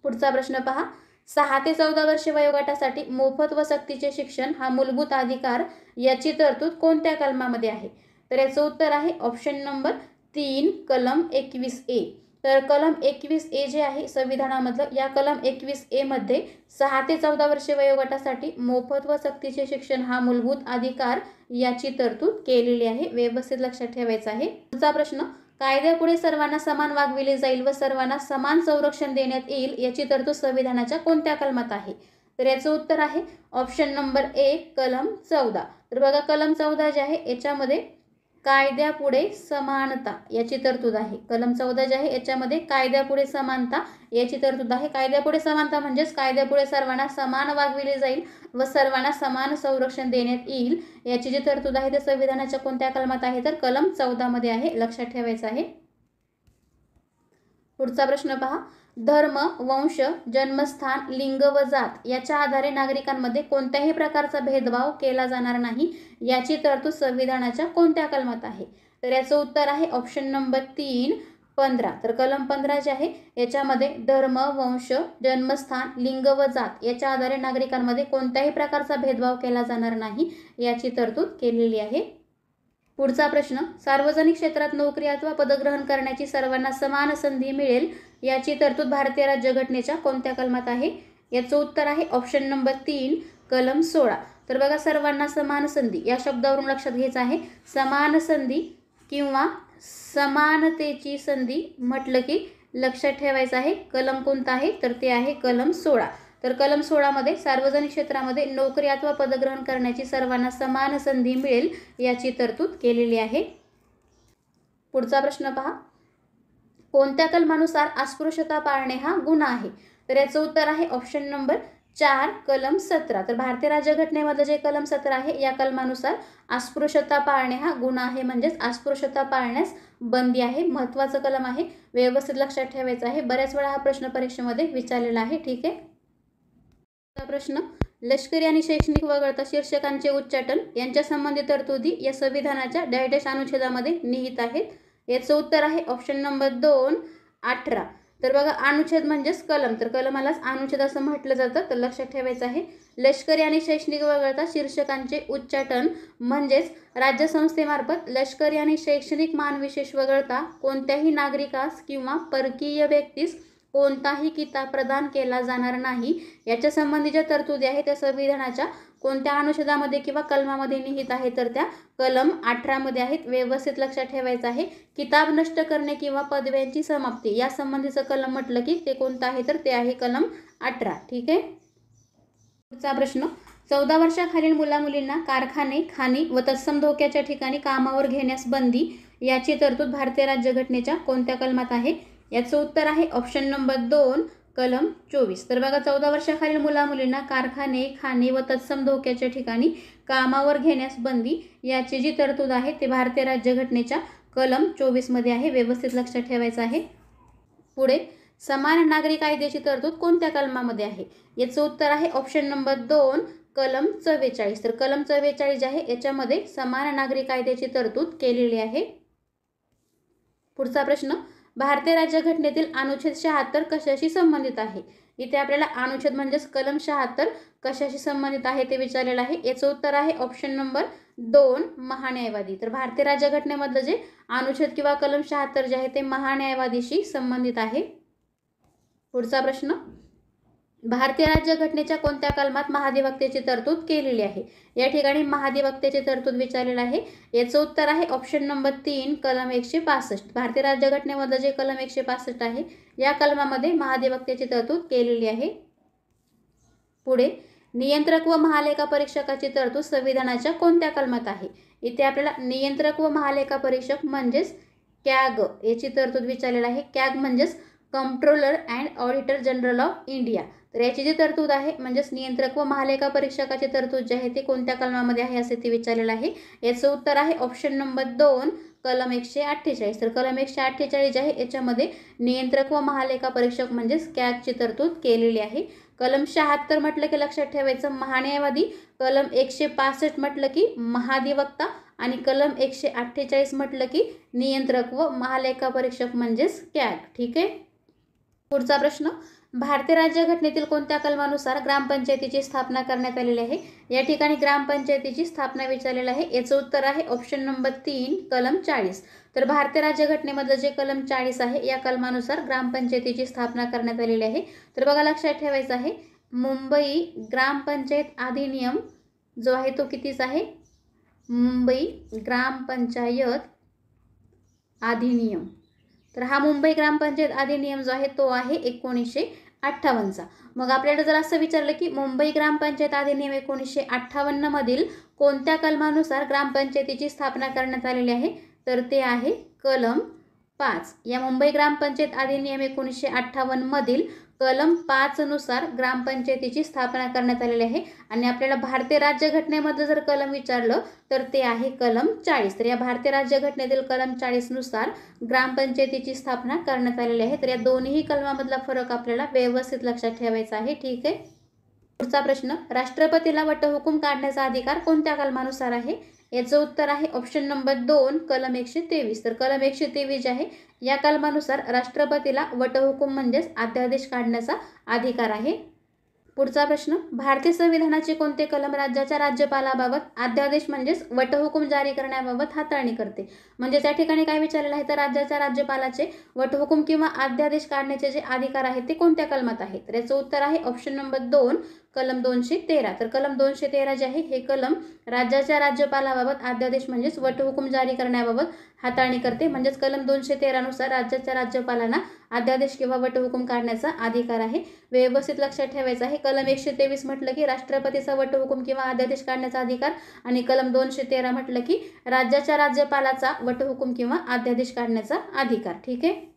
पुढचा प्रश्न पहा. 6 ते 14 वर्षे वयोगटासाठी मोफत व सक्तीचे शिक्षण हा मूलभूत अधिकार याची तरतूद कोणत्या कलमामध्ये आहे? तर याचं उत्तर आहे ऑप्शन नंबर 3 कलम 21A. तर कलम 21A जे आहे संविधानामधलं या कलम 21A मध्ये 6 ते 14 वर्षे वयोगटासाठी मोफत व सक्तीचे शिक्षण हा मूलभूत अधिकार याची तरतूद केलेली आहे. व्यवस्थित लक्षात ठेवायचं आहे. पुढचा प्रश्न. कायद्यापुढे सर्वांना समान वागविले जाईल व सर्वांना समान संरक्षण देण्यात येईल याची तरतूद संविधानाच्या कोणत्या कलमात आहे? तर याचं उत्तर आहे ऑप्शन नंबर 1 कलम 14. तर बघा कलम 14 जे आहे याच्यामध्ये कायद्यापुढे समानता याची तरतूद आहे. कलम 14 जे आहे याच्यामध्ये कायद्यापुढे समानता याची तरतूद आहे. कायद्यापुढे समानता म्हणजेच कायद्यापुढे सर्वांना समान वागविले जाईल व सर्वांना समान संरक्षण देण्यात येईल याची जी तरतूद आहे ते संविधानाच्या कोणत्या कलमात आहे, तर कलम 14 मध्ये आहे. लक्षात ठेवायचं आहे. पुढचा प्रश्न पहा. धर्म, वंश, जन्मस्थान, लिंग व जात याच्या आधारे नागरिकांमध्ये कोणत्याही प्रकारचा भेदभाव केला जाणार नाही याची तरतूद संविधानाच्या कोणत्या कलमात आहे? तर याचं उत्तर आहे ऑप्शन नंबर 3 15. तर कलम 15 जे आहे याच्यामध्ये धर्म, वंश, जन्मस्थान, लिंग व जात याच्या आधारे नागरिकांमध्ये कोणत्याही प्रकारचा भेदभाव केला जाणार नाही याची तरतूद केलेली आहे. पुढचा प्रश्न. सार्वजनिक क्षेत्रात नोकरी अथवा पदग्रहण करण्याची सर्वांना समान संधी मिळेल याची तरतूद भारतीय राज्यघटनेच्या कोणत्या कलमात आहे? याचं उत्तर आहे ऑप्शन नंबर 3 कलम 16. तर बघा सर्वांना समान संधी या शब्दावरून लक्षात घ्यायचं आहे. समान संधी किंवा समानतेची संधी म्हटलं की लक्षात ठेवायचं आहे कलम कोणता आहे, तर ते आहे कलम 16. तर कलम 16 मध्ये सार्वजनिक क्षेत्रामध्ये नोकरी अथवा पदग्रहण करण्याची सर्वांना समान संधी मिळेल याची तरतूद केलेली आहे. पुढचा प्रश्न पहा. कोणत्या कलमानुसार अस्पृश्यता पाळणे हा गुन्हा आहे? तर याचं उत्तर आहे ऑप्शन नंबर 4 कलम 17. तर भारतीय राज्यघटनेमध्ये जे कलम 17 आहे या कलमानुसार अस्पृश्यता पाळणे हा गुन्हा आहे, म्हणजेच अस्पृश्यता पाळण्यास बंदी आहे. महत्त्वाचं कलम आहे. व्यवस्थित लक्षात ठेवायचं आहे. बऱ्याच वेळा हा प्रश्न परीक्षेमध्ये विचारलेला आहे. ठीक आहे. प्रश्न. लष्करी आणि शैक्षणिक वगळता शीर्षकांचे उच्चाटन यांच्या संबंधित तरतुदी या संविधानाच्या डॅश अनुच्छेदामध्ये निहित आहेत. याचं उत्तर आहे ऑप्शन नंबर 2 18. तर बघा अनुच्छेद म्हणजेच कलम, तर कलमालाच अनुच्छेद असं म्हटलं जातं, तर लक्षात ठेवायचं आहे. लष्करी आणि शैक्षणिक वगळता शीर्षकांचे उच्चाटन म्हणजेच राज्यसंस्थेमार्फत लष्करी आणि शैक्षणिक मानविशेष वगळता कोणत्याही नागरिकास किंवा परकीय व्यक्तीस कोणताही किताब प्रदान केला जाणार नाही. याच्या संबंधीच्या तरतुदी आहेत त्या संविधानाच्या कोणत्या अनुच्छेदामध्ये किंवा कलमामध्ये निहित आहे, तर त्या कलम 18 मध्ये आहेत. व्यवस्थित लक्षात ठेवायचं आहे. किताब नष्ट करणे किंवा पदव्यांची समाप्ती या संबंधीचं कलम म्हटलं की ते कोणतं आहे, तर ते आहे कलम 18. ठीक आहे. पुढचा प्रश्न, 14 वर्षाखालील मुलामुलींना कारखाने, खाणी व तत्सम धोक्याच्या ठिकाणी कामावर घेण्यास बंदी याची तरतूद भारतीय राज्यघटनेच्या कोणत्या कलमात आहे? याचं उत्तर आहे ऑप्शन नंबर 2 कलम 24. तर बघा 14 वर्षाखालील मुलामुलींना कारखाने, खाणी व तत्सम धोक्याच्या ठिकाणी कामावर घेण्यास बंदी याची जी तरतूद आहे ते भारतीय राज्यघटनेच्या कलम 24 मध्ये आहे. व्यवस्थित लक्षात ठेवायचं आहे. पुढे, समान नागरी कायद्याची तरतूद कोणत्या कलमामध्ये आहे? याचं उत्तर आहे ऑप्शन नंबर 2 कलम 44. तर कलम 44 जे आहे याच्यामध्ये समान नागरी कायद्याची तरतूद केलेली आहे. पुढचा प्रश्न, भारतीय राज्यघटनेतील अनुच्छेद 76 कशाशी संबंधित आहे? इथे आपल्याला अनुच्छेद म्हणजेच कलम 76 कशाशी संबंधित आहे ते विचारलेलं आहे. याचं उत्तर आहे ऑप्शन नंबर 2 महान्यायवादी. तर भारतीय राज्यघटनेमधलं जे अनुच्छेद किंवा कलम 76 जे आहे ते महान्यायवादीशी संबंधित आहे. पुढचा प्रश्न, भारतीय राज्यघटनेच्या कोणत्या कलमात महाधिवक्तेची तरतूद केलेली आहे? या ठिकाणी महाधिवक्तेची तरतूद विचारलेलं आहे. याचं उत्तर आहे ऑप्शन नंबर 3 कलम 165. भारतीय राज्यघटनेमध्ये जे कलम 165 आहे या कलमामध्ये महाधिवक्तेची तरतूद केलेली आहे. पुढे, नियंत्रक व महालेखा परीक्षकाची तरतूद संविधानाच्या कोणत्या कलमात आहे? इथे आपल्याला नियंत्रक व महालेखा परीक्षक म्हणजेच कॅग याची तरतूद विचारलेली आहे. कॅग म्हणजेच controller and auditor general of India. तर याची जी तरतूद आहे म्हणजेच नियंत्रक व महालेखा परीक्षकाची तरतूद जी आहे ती कोणत्या कलमामध्ये आहे असे ते विचारलेलं आहे. याचं उत्तर आहे ऑप्शन नंबर 2 कलम 148. तर कलम 148 जे आहे याच्यामध्ये नियंत्रक व महालेखा परीक्षक म्हणजेच कॅगची तरतूद केलेली आहे. कलम 76 म्हटलं की लक्षात ठेवायचं महान्यायवादी, कलम 165 म्हटलं की महाधिवक्ता आणि कलम 148 म्हटलं की नियंत्रक व महालेखा परीक्षक म्हणजेच कॅग. ठीक आहे. पुढचा प्रश्न, भारतीय राज्यघटनेतील कोणत्या कलमानुसार ग्रामपंचायतीची स्थापना करण्यात आलेली आहे? या ठिकाणी ग्रामपंचायतीची स्थापना विचारलेलं आहे. याचं उत्तर आहे ऑप्शन नंबर 3 कलम 40. तर भारतीय राज्यघटनेमधलं जे कलम 40 आहे या कलमानुसार ग्रामपंचायतीची स्थापना करण्यात आलेली आहे. तर बघा लक्षात ठेवायचं आहे, मुंबई ग्रामपंचायत अधिनियम जो आहे तो कितीचा आहे? मुंबई ग्रामपंचायत अधिनियम. तर हा मुंबई ग्रामपंचायत अधिनियम जो आहे तो आहे 1958चा. मग आपल्याला जर असं विचारलं की मुंबई ग्रामपंचायत अधिनियम 1958 मधील कोणत्या कलमानुसार ग्रामपंचायतीची स्थापना करण्यात आलेली आहे, तर ते आहे कलम 5. या मुंबई ग्रामपंचायत अधिनियम 1958 मधील कलम 5 नुसार ग्रामपंचायतीची स्थापना करण्यात आलेली आहे. आणि आपल्याला भारतीय राज्यघटनेमध्ये जर कलम विचारलं तर ते आहे कलम 40. तर या भारतीय राज्यघटनेतील कलम 40 नुसार ग्रामपंचायतीची स्थापना करण्यात आलेली आहे. तर या दोन्ही कलमामधला फरक आपल्याला व्यवस्थित लक्षात ठेवायचा आहे. ठीक आहे. पुढचा प्रश्न, राष्ट्रपतीला वटहुकूम काढण्याचा अधिकार कोणत्या कलमानुसार आहे? याचं उत्तर आहे ऑप्शन नंबर 2 कलम 123. तर कलम 123 जे आहे या कलमानुसार राष्ट्रपतीला वटहुकूम म्हणजेच अध्यादेश काढण्याचा अधिकार आहे. पुढचा प्रश्न, भारतीय संविधानाचे कोणते कलम राज्याच्या राज्यपालाबाबत अध्यादेश म्हणजेच वटहुकूम जारी करण्याबाबत हाताळणी करते? म्हणजे त्या ठिकाणी काय विचारलेलं आहे, तर राज्याच्या राज्यपालाचे वटहुकूम किंवा अध्यादेश काढण्याचे जे अधिकार आहेत ते कोणत्या कलमात आहेत? तर याचं उत्तर आहे ऑप्शन नंबर 2 कलम 213. तर कलम 213 जे आहे हे कलम राज्याच्या राज्यपालाबाबत अध्यादेश म्हणजेच वटहुकूम जारी करण्याबाबत हाताळणी करते. म्हणजेच कलम 213 नुसार राज्याच्या राज्यपालांना अध्यादेश किंवा वटहुकूम काढण्याचा अधिकार आहे. व्यवस्थित लक्षात ठेवायचं आहे. कलम 123 म्हटलं की राष्ट्रपतीचा वटहुकूम किंवा अध्यादेश काढण्याचा अधिकार आणि कलम 213 म्हटलं की राज्याच्या राज्यपालाचा वटहुकूम किंवा अध्यादेश काढण्याचा अधिकार. ठीक आहे.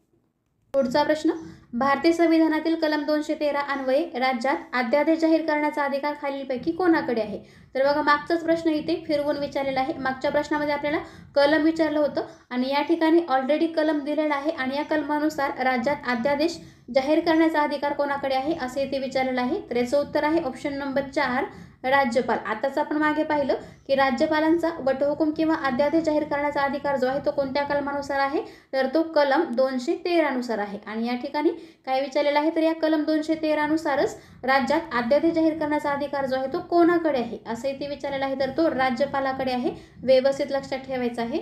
पुढचा प्रश्न, भारतीय संविधानातील कलम 213 अन्वये राज्यात अध्यादेश जाहीर करण्याचा अधिकार खालीलपैकी कोणाकडे आहे? तर बघा मागचाच प्रश्न इथे फिरवून विचारलेला आहे. मागच्या प्रश्नामध्ये आपल्याला कलम विचारलं होतं आणि या ठिकाणी ऑलरेडी कलम दिलेला आहे आणि या कलमानुसार राज्यात अध्यादेश जाहीर करण्याचा अधिकार कोणाकडे आहे असे इथे विचारलेलं आहे. तर याचं उत्तर आहे ऑप्शन नंबर 4 राज्यपाल. आताच आपण मागे पाहिलं की राज्यपालांचा वटहुकूम किंवा अध्यादेश जाहीर करण्याचा अधिकार जो आहे तो कोणत्या कलमानुसार आहे, तर तो कलम 213 नुसार आहे. आणि या ठिकाणी काय विचारलेलं आहे, तर या कलम 213 नुसारच राज्यात अध्यादेश जाहीर करण्याचा अधिकार जो आहे तो कोणाकडे आहे असं इथे विचारलेलं आहे, तर तो राज्यपालाकडे आहे. व्यवस्थित लक्षात ठेवायचं आहे.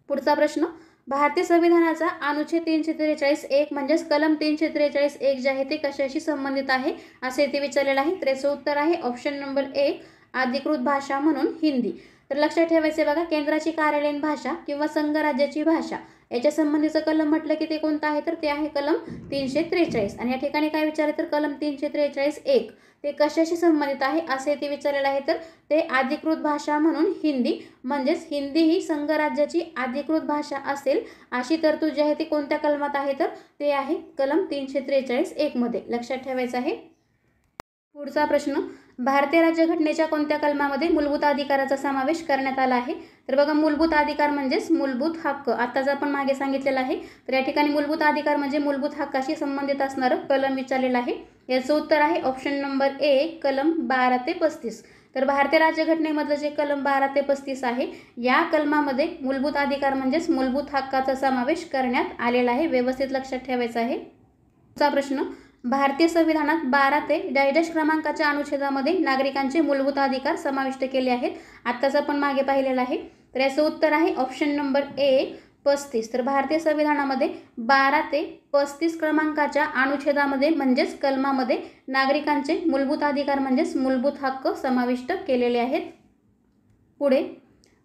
पुढचा प्रश्न, भारतीय संविधानाचा अनुच्छेद 343(1) म्हणजेच कलम 343(1) जे आहे ते कशाशी संबंधित आहे असे इथे विचारलेलं आहे. तर याचं उत्तर आहे ऑप्शन नंबर 1 अधिकृत भाषा म्हणून हिंदी. तर लक्षात ठेवायचे बघा, केंद्राची कार्यालयीन भाषा किंवा संघराज्याची भाषा याच्या संबंधीचं कलम म्हटलं की ते कोणतं आहे, तर ते आहे कलम 343. आणि या ठिकाणी काय विचारले, तर कलम 343(1) ते कशाशी संबंधित आहे असे ते विचारलेलं आहे, तर ते अधिकृत भाषा म्हणून हिंदी, म्हणजेच हिंदी ही संघराज्याची अधिकृत भाषा असेल अशी तरतूद जी आहे ती कोणत्या कलमात आहे, तर ते आहे कलम 343(1) मध्ये. लक्षात ठेवायचं आहे. पुढचा प्रश्न, भारतीय राज्यघटनेच्या कोणत्या कलमामध्ये मूलभूत अधिकाराचा समावेश करण्यात आला आहे. तर बघा, मूलभूत अधिकार म्हणजेच मूलभूत हक्क. आताच आपण मागे सांगितलेलं आहे. तर या ठिकाणी मूलभूत अधिकार म्हणजे मूलभूत हक्काशी संबंधित असणारं कलम विचारलेलं आहे. याचं उत्तर आहे ऑप्शन नंबर 1 कलम 12 ते 35. तर भारतीय राज्यघटनेमधलं जे कलम 12 ते 35 आहे या कलमामध्ये मूलभूत अधिकार म्हणजेच मूलभूत हक्काचा समावेश करण्यात आलेला आहे. व्यवस्थित लक्षात ठेवायचं आहे. पुढचा प्रश्न, भारतीय संविधानात 12 ते डॅश क्रमांकाच्या अनुच्छेदामध्ये नागरिकांचे मूलभूत अधिकार समाविष्ट केले आहेत. आत्ताच आपण मागे पाहिलेलं आहे. तर याचं उत्तर आहे ऑप्शन नंबर 1 35. तर भारतीय संविधानामध्ये 12 ते 35 क्रमांकाच्या अनुच्छेदामध्ये म्हणजेच कलमामध्ये नागरिकांचे मूलभूत अधिकार म्हणजेच मूलभूत हक्क समाविष्ट केलेले आहेत. पुढे,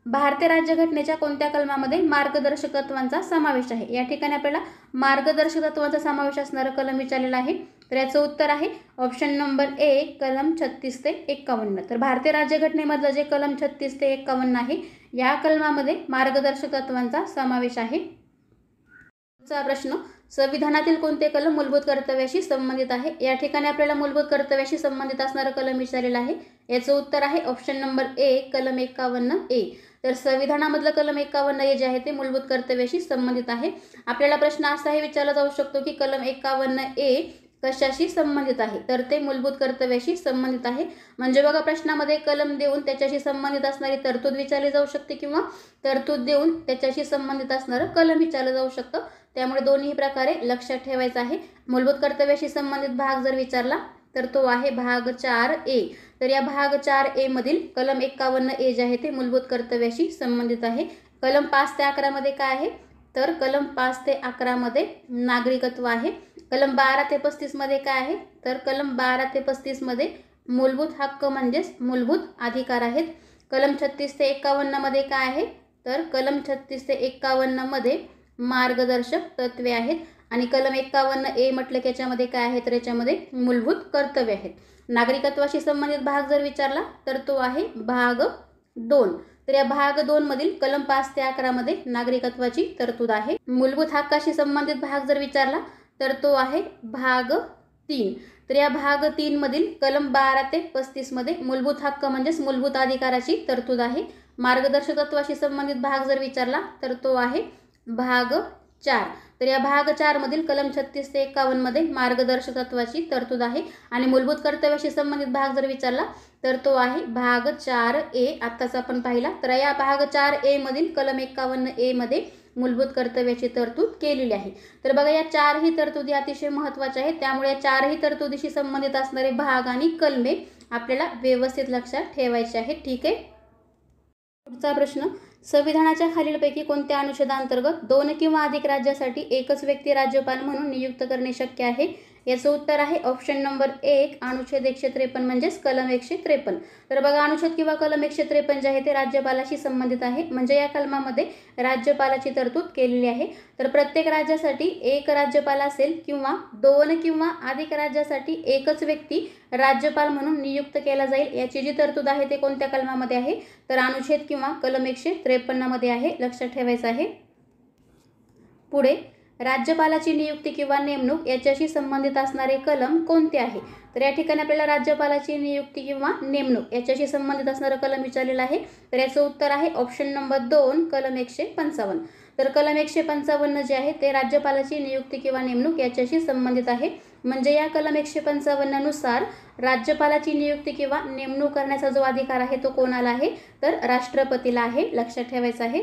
भारतीय राज्यघटनेच्या कोणत्या कलमामध्ये मार्गदर्शक तत्वांचा समावेश आहे. या ठिकाणी आपल्याला मार्गदर्शक तत्वांचा समावेश असणारं कलम विचारलेला आहे. तर याचं उत्तर आहे ऑप्शन नंबर 1 कलम 36 ते 51. तर भारतीय राज्यघटनेमधलं जे कलम 36 ते 51 आहे या कलमामध्ये मार्गदर्शक तत्वांचा समावेश आहे. पुढचा प्रश्न, संविधानातील कोणते कलम मूलभूत कर्तव्याशी संबंधित आहे. या ठिकाणी आपल्याला मूलभूत कर्तव्याशी संबंधित असणारं कलम विचारलेलं आहे. याचं उत्तर आहे ऑप्शन नंबर 1 कलम 51(a). तर संविधानामधलं कलम 51(a) जे आहे ते मूलभूत कर्तव्याशी संबंधित आहे. आपल्याला प्रश्न असाही विचारला जाऊ शकतो की कलम 51(a) कशाशी संबंधित आहे, तर ते मूलभूत कर्तव्याशी संबंधित आहे. म्हणजे बघा, प्रश्नामध्ये कलम देऊन त्याच्याशी संबंधित असणारी तरतूद विचारली जाऊ शकते किंवा तरतूद देऊन त्याच्याशी संबंधित असणारं कलम विचारलं जाऊ शकतं. त्यामुळे दोन्ही प्रकारे लक्षात ठेवायचं आहे. मूलभूत कर्तव्याशी संबंधित भाग जर विचारला तर तो आहे भाग 4A. तर या भाग 4A मधील कलम 51(a) जे आहे ते मूलभूत कर्तव्याशी संबंधित आहे. कलम 5 ते 11 मध्ये काय आहे, तर कलम 5 ते 11 मध्ये नागरिकत्व आहे. कलम 12 ते 35 मध्ये काय आहे, तर कलम 12 ते 35 मध्ये मूलभूत हक्क म्हणजेच मूलभूत अधिकार आहेत. कलम 36 ते 51 मध्ये काय आहे, तर कलम 36 ते 51 मध्ये मार्गदर्शक तत्वे आहेत. आणि कलम 51(a) म्हटलं की याच्यामध्ये काय आहे, तर याच्यामध्ये मूलभूत कर्तव्य आहेत. नागरिकत्वाशी संबंधित भाग जर विचारला तर तो आहे भाग 2. तर या भाग 2 मधील कलम 5 ते 11 मध्ये नागरिकत्वाची तरतूद आहे. मूलभूत हक्काशी संबंधित भाग जर विचारला तर तो आहे भाग 3. तर या भाग 3 मधील कलम 12 ते 35 मध्ये मूलभूत हक्क म्हणजेच मूलभूत अधिकाराची तरतूद आहे. मार्गदर्शक तत्वाशी संबंधित भाग जर विचारला तर तो आहे भाग 4. तर या भाग 4 मधील कलम 36 ते 51 मध्ये मार्गदर्शक तत्वाची तरतूद आहे. आणि मूलभूत कर्तव्याशी संबंधित भाग जर विचारला तर तो आहे भाग 4A. आत्ताच आपण पाहिला. तर या भाग 4A मधील कलम 51(a) मध्ये मूलभूत कर्तव्याची तरतूद केलेली आहे. तर बघा, या 4ही तरतुदी अतिशय महत्त्वाच्या आहेत. त्यामुळे या 4ही तरतुदीशी संबंधित असणारे भाग आणि कलमे आपल्याला व्यवस्थित लक्षात ठेवायचे आहेत. ठीक आहे. पुढचा प्रश्न, संविधानाच्या खालीलपैकी कोणत्या अनुच्छेदांतर्गत 2 किंवा अधिक राज्यासाठी एकच व्यक्ती राज्यपाल म्हणून नियुक्त करणे शक्य आहे. याचं उत्तर आहे ऑप्शन नंबर 1 अनुच्छेद 153 म्हणजेच कलम 153. तर बघा, अनुच्छेद किंवा कलम 153 जे आहे ते राज्यपालाशी संबंधित आहे. म्हणजे या कलमामध्ये राज्यपालाची तरतूद केलेली आहे. तर प्रत्येक राज्यासाठी एक राज्यपाल असेल किंवा 2 किंवा अधिक राज्यासाठी एकच व्यक्ती राज्यपाल म्हणून नियुक्त केला जाईल याची जी तरतूद आहे ते कोणत्या कलमामध्ये आहे, तर अनुच्छेद किंवा कलम 153 मध्ये आहे. लक्षात ठेवायचं आहे. पुढे, राज्यपालाची नियुक्ती किंवा नेमणूक याच्याशी संबंधित असणारे कलम कोणते आहे? तर या ठिकाणी आपल्याला राज्यपालाची नियुक्ती किंवा नेमणूक याच्याशी संबंधित असणारं कलम विचारलेलं आहे. तर याचं उत्तर आहे ऑप्शन नंबर 2 कलम 155. तर कलम 155 जे आहे ते राज्यपालाची नियुक्ती किंवा नेमणूक याच्याशी संबंधित आहे. म्हणजे या कलम 155 नुसार राज्यपालाची नियुक्ती किंवा नेमणूक करण्याचा जो अधिकार आहे तो कोणाला आहे? तर राष्ट्रपतीला आहे. लक्षात ठेवायचं आहे.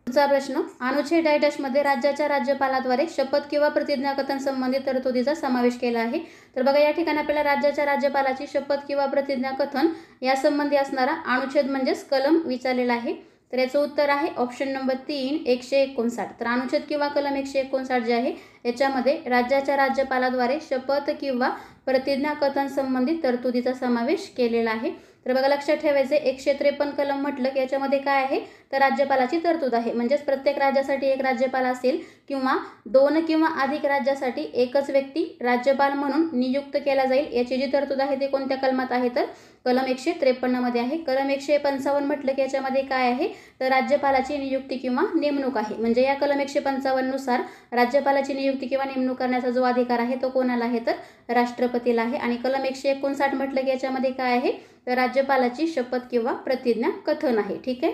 पुढचा प्रश्न, अनुच्छेद 1 मध्ये राज्याच्या राज्यपालाद्वारे शपथ किंवा प्रतिज्ञाकथन संबंधित तरतुदीचा समावेश केला आहे. तर बघा या ठिकाणी आपल्याला राज्याच्या राज्यपालाची शपथ किंवा प्रतिज्ञाकथन यासंबंधी असणारा अनुच्छेद म्हणजेच कलम विचारलेला आहे. तर याचं उत्तर आहे ऑप्शन नंबर 3 159. तर अनुच्छेद किंवा कलम 159 जे आहे याच्यामध्ये राज्याच्या राज्यपालाद्वारे शपथ किंवा प्रतिज्ञाकथन संबंधित तरतुदीचा समावेश केलेला आहे. तर बघा लक्षात ठेवायचे 153 कलम म्हटलं की याच्यामध्ये काय आहे? तर राज्यपालाची तरतूद आहे. म्हणजेच प्रत्येक राज्यासाठी एक राज्यपाल असेल किंवा 2 किंवा अधिक राज्यासाठी एकच व्यक्ती राज्यपाल म्हणून नियुक्त केला जाईल याची जी तरतूद आहे ते कोणत्या कलमात आहे? तर कलम 153 मध्ये आहे. कलम 155 म्हटलं की याच्यामध्ये काय आहे? तर राज्यपालाची नियुक्ती किंवा नेमणूक आहे. म्हणजे या कलम 155 नुसार राज्यपालाची नियुक्ती किंवा नेमणूक करण्याचा जो अधिकार आहे तो कोणाला आहे? तर राष्ट्रपतीला आहे. आणि कलम 159 म्हटलं की याच्यामध्ये काय आहे? तर राज्यपालाची शपथ किंवा प्रतिज्ञा कथन आहे. ठीक आहे.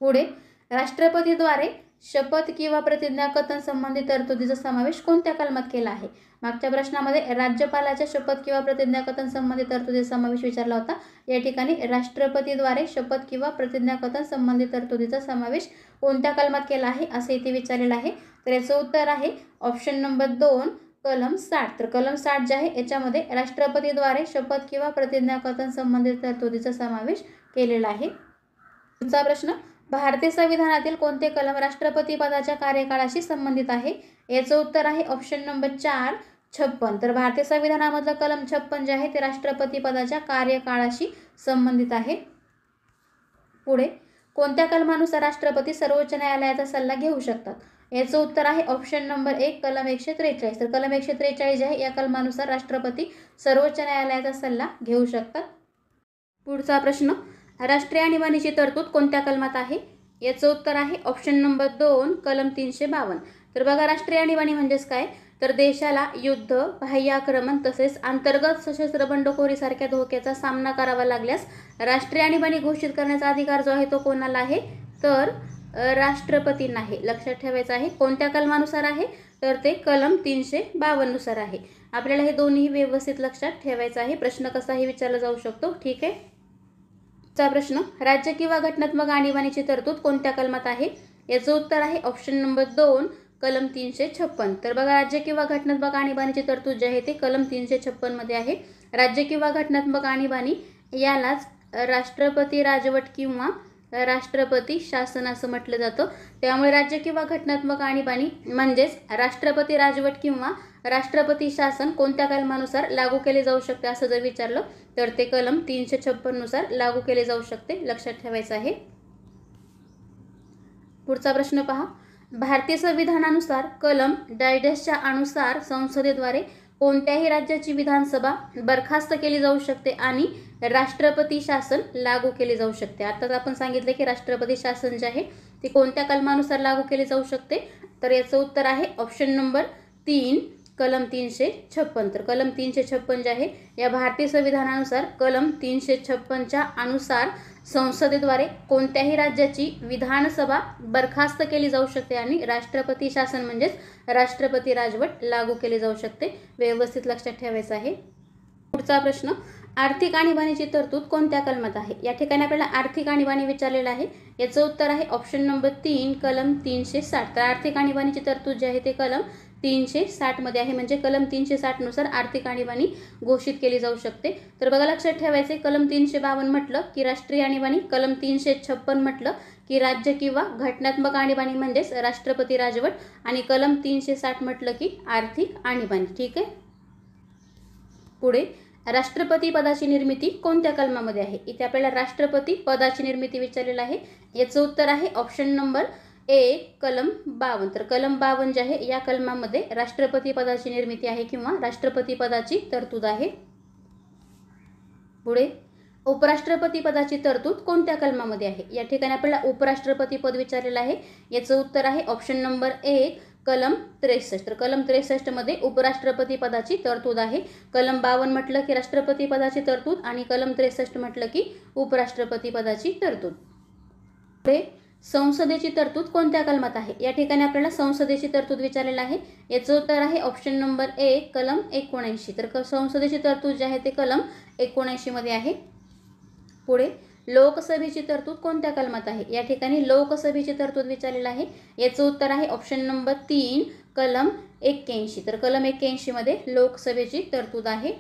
पुढे, राष्ट्रपतीद्वारे शपथ किंवा प्रतिज्ञा कथन संबंधित तरतुदीचा समावेश कोणत्या कलमात केला आहे? मागच्या प्रश्नामध्ये राज्यपालाच्या शपथ किंवा प्रतिज्ञा कथन संबंधित तरतुदीचा समावेश विचारला होता. या ठिकाणी राष्ट्रपतीद्वारे शपथ किंवा प्रतिज्ञा कथन संबंधित तरतुदीचा समावेश कोणत्या कलमात केला आहे असे इथे विचारलेलं आहे. तर याचं उत्तर आहे ऑप्शन नंबर 2 कलम 60. तर कलम 60 जे आहे याच्यामध्ये राष्ट्रपतीद्वारे शपथ किंवा प्रतिज्ञा कथन संबंधित तरतुदीचा समावेश केलेला आहे. पुढचा प्रश्न, भारतीय संविधानातील कोणते कलम राष्ट्रपती पदाच्या कार्यकाळाशी संबंधित आहे? याचं उत्तर आहे ऑप्शन नंबर 4 56. तर भारतीय संविधानामधलं कलम 56 जे आहे ते राष्ट्रपती पदाच्या कार्यकाळाशी संबंधित आहे. पुढे, कोणत्या कलमानुसार राष्ट्रपती सर्वोच्च न्यायालयाचा सल्ला घेऊ शकतात? याचं उत्तर आहे ऑप्शन नंबर 1 कलम 143. तर कलम 143 जे आहे या कलमानुसार राष्ट्रपती सर्वोच्च न्यायालयाचा सल्ला घेऊ शकतात. पुढचा प्रश्न, राष्ट्रीय आणीबाणीची तरतूद कोणत्या कलमात आहे? याचं उत्तर आहे ऑप्शन नंबर 2 कलम 352. तर बघा राष्ट्रीय आणीबाणी म्हणजेच काय? तर देशाला युद्ध, बाह्य आक्रमण तसेच अंतर्गत सशस्त्र बंडखोरीसारख्या धोक्याचा सामना करावा लागल्यास राष्ट्रीय आणीबाणी घोषित करण्याचा अधिकार जो आहे तो कोणाला आहे? तर राष्ट्रपतींना आहे. लक्षात ठेवायचं आहे. कोणत्या कलमानुसार आहे? तर ते कलम 352 नुसार आहे. आपल्याला हे दोन्ही व्यवस्थित लक्षात ठेवायचं आहे. प्रश्न कसाही विचारला जाऊ शकतो. ठीक आहे. चा प्रश्न, राज्य किंवा घटनात्मक आणीबाणीची तरतूद कोणत्या कलमात आहे? याचं उत्तर आहे ऑप्शन नंबर 2 कलम 356. तर बघा राज्य किंवा घटनात्मक आणीबाणीची तरतूद जी आहे ते कलम 356 मध्ये आहे. राज्य किंवा घटनात्मक आणीबाणी यालाच राष्ट्रपती राजवट किंवा राष्ट्रपती शासन असं म्हटलं जातं. त्यामुळे राज्य किंवा घटनात्मक आणीबाणी म्हणजेच राष्ट्रपती राजवट किंवा राष्ट्रपती शासन कोणत्या कलमानुसार लागू केले जाऊ शकते असं जर विचारलं तर ते कलम 356 नुसार लागू केले जाऊ शकते. लक्षात ठेवायचं आहे. पुढचा प्रश्न पहा, भारतीय संविधानानुसार कलम 1.5च्या अनुसार संसदेद्वारे कोणत्याही राज्याची विधानसभा बरखास्त केली जाऊ शकते आणि राष्ट्रपती शासन लागू केले जाऊ शकते. आताच आपण सांगितले की राष्ट्रपती शासन जे आहे ते कोणत्या कलमानुसार लागू केले जाऊ शकते? तर याचं उत्तर आहे ऑप्शन नंबर 3 कलम 356. तर कलम 356 जे आहे या भारतीय संविधानानुसार कलम 356च्या अनुसार संसदेद्वारे कोणत्याही राज्याची विधानसभा बरखास्त केली जाऊ शकते आणि राष्ट्रपती शासन म्हणजेच राष्ट्रपती राजवट लागू केले जाऊ शकते. व्यवस्थित लक्षात ठेवायचं आहे. पुढचा प्रश्न, आर्थिक आणीबाणीची तरतूद कोणत्या कलमात आहे? या ठिकाणी आपल्याला आर्थिक आणीबाणी विचारलेलं आहे. याचं उत्तर आहे ऑप्शन नंबर 3 कलम 360. तर आर्थिक आणीबाणीची तरतूद जी आहे ते कलम 360 मध्ये आहे. म्हणजे कलम 360 नुसार आर्थिक आणीबाणी घोषित केली जाऊ शकते. तर बघा लक्षात ठेवायचे कलम 352 म्हटलं की राष्ट्रीय आणीबाणी, कलम 356 म्हटलं की राज्य किंवा घटनात्मक आणीबाणी म्हणजेच राष्ट्रपती राजवट आणि कलम 360 म्हटलं की आर्थिक आणीबाणी. ठीक आहे. पुढे, राष्ट्रपती पदाची निर्मिती कोणत्या कलमामध्ये आहे? इथे आपल्याला राष्ट्रपती पदाची निर्मिती विचारलेलं आहे. याचं उत्तर आहे ऑप्शन नंबर 1 कलम 52. तर कलम 52 जे आहे या कलमामध्ये राष्ट्रपती पदाची निर्मिती आहे किंवा राष्ट्रपती पदाची तरतूद आहे. पुढे, उपराष्ट्रपती पदाची तरतूद कोणत्या कलमामध्ये आहे? या ठिकाणी आपल्याला उपराष्ट्रपती पद विचारलेलं आहे. याचं उत्तर आहे ऑप्शन नंबर 1 कलम 63. तर कलम 63 मध्ये उपराष्ट्रपती पदाची तरतूद आहे. कलम 52 म्हटलं की राष्ट्रपती पदाची तरतूद आणि कलम 63 म्हटलं की उपराष्ट्रपती पदाची तरतूद. पुढे संसदेची तरतूद कोणत्या कलमात आहे? या ठिकाणी आपल्याला संसदेची तरतूद विचारलेलं आहे. याचं उत्तर आहे ऑप्शन नंबर 1 कलम 79. तर संसदेची तरतूद जी आहे ते कलम 79 मध्ये आहे. पुढे लोकसभेची तरतूद कोणत्या कलमात आहे? या ठिकाणी लोकसभेची तरतूद विचारलेलं आहे. याचं उत्तर आहे ऑप्शन नंबर 3 कलम 81. तर कलम 81 मध्ये लोकसभेची तरतूद आहे.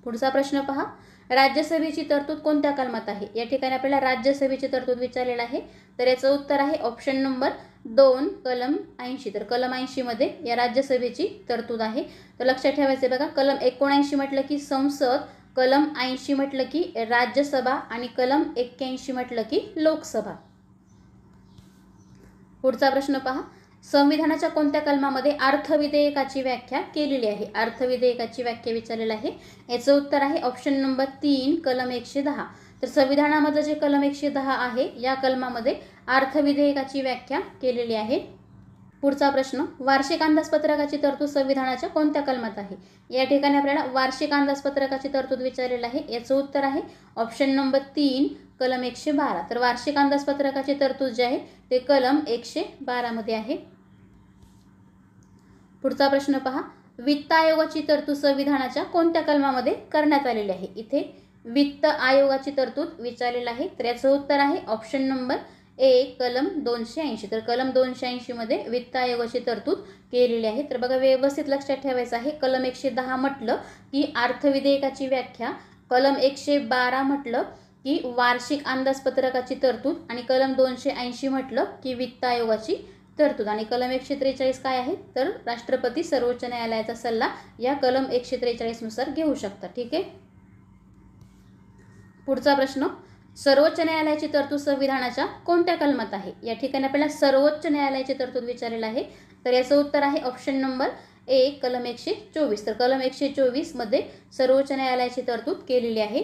पुढचा प्रश्न पहा, राज्यसभेची तरतूद कोणत्या कलमात आहे? या ठिकाणी आपल्याला राज्यसभेची तरतूद विचारलेलं आहे. तर याचं उत्तर आहे ऑप्शन नंबर 2 कलम 80. तर कलम 80 मध्ये या राज्यसभेची तरतूद आहे. तर लक्षात ठेवायचे बघा, कलम 79 म्हटलं की संसद, कलम 80 म्हटलं की राज्यसभा आणि कलम 81 म्हटलं की लोकसभा. पुढचा प्रश्न पहा, संविधानाच्या कोणत्या कलमामध्ये अर्थविधेयकाची व्याख्या केलेली आहे? अर्थविधेयकाची व्याख्या विचारलेली आहे. याचं उत्तर आहे ऑप्शन नंबर 3 कलम 110. तर संविधानामध्ये जे कलम 110 आहे या कलमामध्ये अर्थविधेयकाची व्याख्या केलेली आहे. पुढचा प्रश्न, वार्षिक अंदाजपत्रकाची तरतूद संविधानाच्या कोणत्या कलमात आहे? या ठिकाणी आपल्याला वार्षिक अंदाजपत्रकाची तरतूद विचारलेलं आहे. याचं उत्तर आहे ऑप्शन नंबर 3 कलम 112. तर वार्षिक अंदाजपत्रकाची तरतूद जे आहे ते कलम 112 मध्ये आहे. पुढचा प्रश्न पहा, वित्त आयोगाची तरतूद संविधानाच्या कोणत्या कलमामध्ये करण्यात आलेली आहे? इथे वित्त आयोगाची तरतूद विचारलेलं आहे. तर याचं उत्तर आहे ऑप्शन नंबर 1 कलम 280. तर कलम 280 मध्ये वित्त आयोगाची तरतूद केलेली आहे. तर बघा व्यवस्थित लक्षात ठेवायचं आहे, कलम 110 म्हटलं की अर्थविधेयकाची व्याख्या, कलम 112 म्हटलं की वार्षिक अंदाजपत्रकाची तरतूद आणि कलम 280 म्हटलं की वित्त आयोगाची तरतूद आणि कलम 143 काय आहे तर राष्ट्रपती सर्वोच्च न्यायालयाचा सल्ला या कलम 143 नुसार घेऊ शकतात. ठीक आहे. पुढचा प्रश्न, सर्वोच्च न्यायालयाची तरतूद संविधानाच्या कोणत्या कलमात आहे? या ठिकाणी आपल्याला सर्वोच्च न्यायालयाची तरतूद विचारलेलं आहे. तर याचं उत्तर आहे ऑप्शन नंबर 1 कलम 124. तर कलम 124 मध्ये सर्वोच्च न्यायालयाची तरतूद केलेली आहे.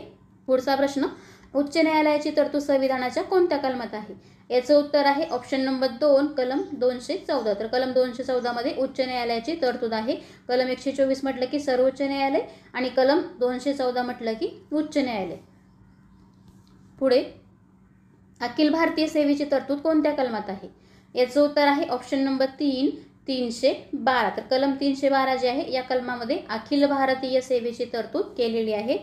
पुढचा प्रश्न, उच्च न्यायालयाची तरतूद संविधानाच्या कोणत्या कलमात आहे? याचं उत्तर आहे ऑप्शन नंबर 2 कलम 214. तर कलम 214 मध्ये उच्च न्यायालयाची तरतूद आहे. कलम 124 म्हटलं की सर्वोच्च न्यायालय आणि कलम 214 म्हटलं की उच्च न्यायालय. पुढे अखिल भारतीय सेवेची तरतूद कोणत्या कलमात आहे? याचं उत्तर आहे ऑप्शन नंबर 3 312. तर कलम 312 जे आहे या कलमामध्ये अखिल भारतीय सेवेची तरतूद केलेली आहे.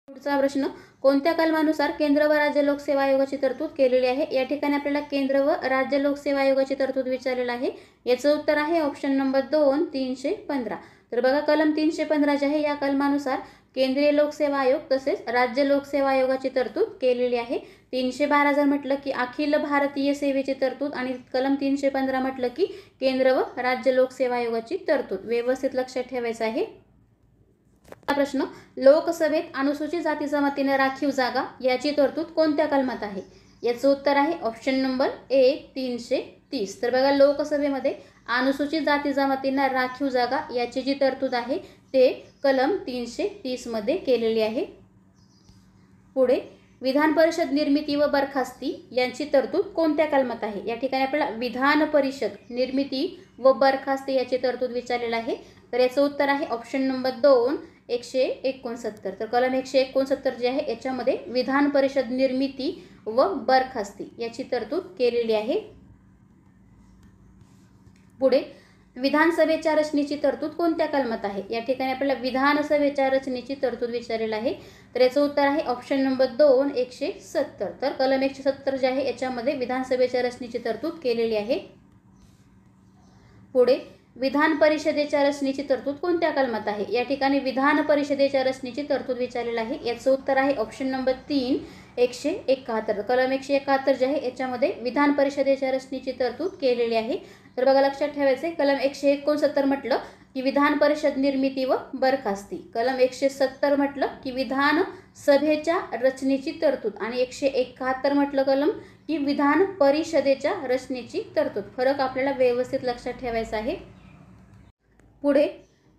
पुढचा प्रश्न, कोणत्या कलमानुसार केंद्र व राज्य लोकसेवा आयोगाची तरतूद केलेली आहे? या ठिकाणी आपल्याला केंद्र व राज्य लोकसेवा आयोगाची तरतूद विचारलेलं आहे. याचं उत्तर आहे ऑप्शन नंबर 2 315. तर बघा कलम 315 जे आहे या कलमानुसार केंद्रीय लोकसेवा आयोग तसेच राज्य लोकसेवा आयोगाची तरतूद केलेली आहे. 312 जर म्हटलं की अखिल भारतीय सेवेची तरतूद आणि कलम 315 म्हटलं की केंद्र व राज्य लोकसेवा आयोगाची तरतूद. व्यवस्थित लक्षात ठेवायचं आहे. प्रश्न, लोकसभेत अनुसूचित जाती जमातीने राखीव जागा याची तरतूद कोणत्या कलमात आहे? याचं उत्तर आहे ऑप्शन नंबर 1 330. तर बघा लोकसभेमध्ये अनुसूचित जाती जमातींना राखीव जागा याची जी तरतूद आहे ते कलम 330 मध्ये केलेली आहे. पुढे विधान परिषद निर्मिती व बरखास्ती यांची तरतूद कोणत्या कलमात आहे? या ठिकाणी आपल्याला विधान परिषद निर्मिती व बरखास्ती याची तरतूद विचारलेलं आहे. तर याचं उत्तर आहे ऑप्शन नंबर 2 169. तर कलम 169 जे आहे याच्यामध्ये विधान परिषद निर्मिती व बरखास्ती याची तरतूद केलेली आहे. पुढे विधानसभेच्या रचनेची तरतूद कोणत्या कलमात आहे? या ठिकाणी आपल्याला विधानसभेच्या रचनेची तरतूद विचारलेलं आहे. तर याचं उत्तर आहे ऑप्शन नंबर 2 170. तर कलम 170 जे आहे याच्यामध्ये विधानसभेच्या रचनेची तरतूद केलेली आहे. पुढे विधान परिषदेच्या रचनेची तरतूद कोणत्या कलमात आहे? या ठिकाणी विधान परिषदेच्या रचनेची तरतूद विचारलेलं आहे. याचं उत्तर आहे ऑप्शन नंबर 3 171. कलम 171 जे आहे याच्यामध्ये विधान परिषदेच्या रचनेची तरतूद केलेली आहे. तर बघा लक्षात ठेवायचे, कलम 169 म्हटलं की विधान परिषद निर्मिती व बरखास्ती, कलम 170 म्हटलं की विधान सभेच्या रचनेची तरतूद आणि 171 म्हटलं कलम की विधान परिषदेच्या रचनेची तरतूद. फरक आपल्याला व्यवस्थित लक्षात ठेवायचा आहे. पुढे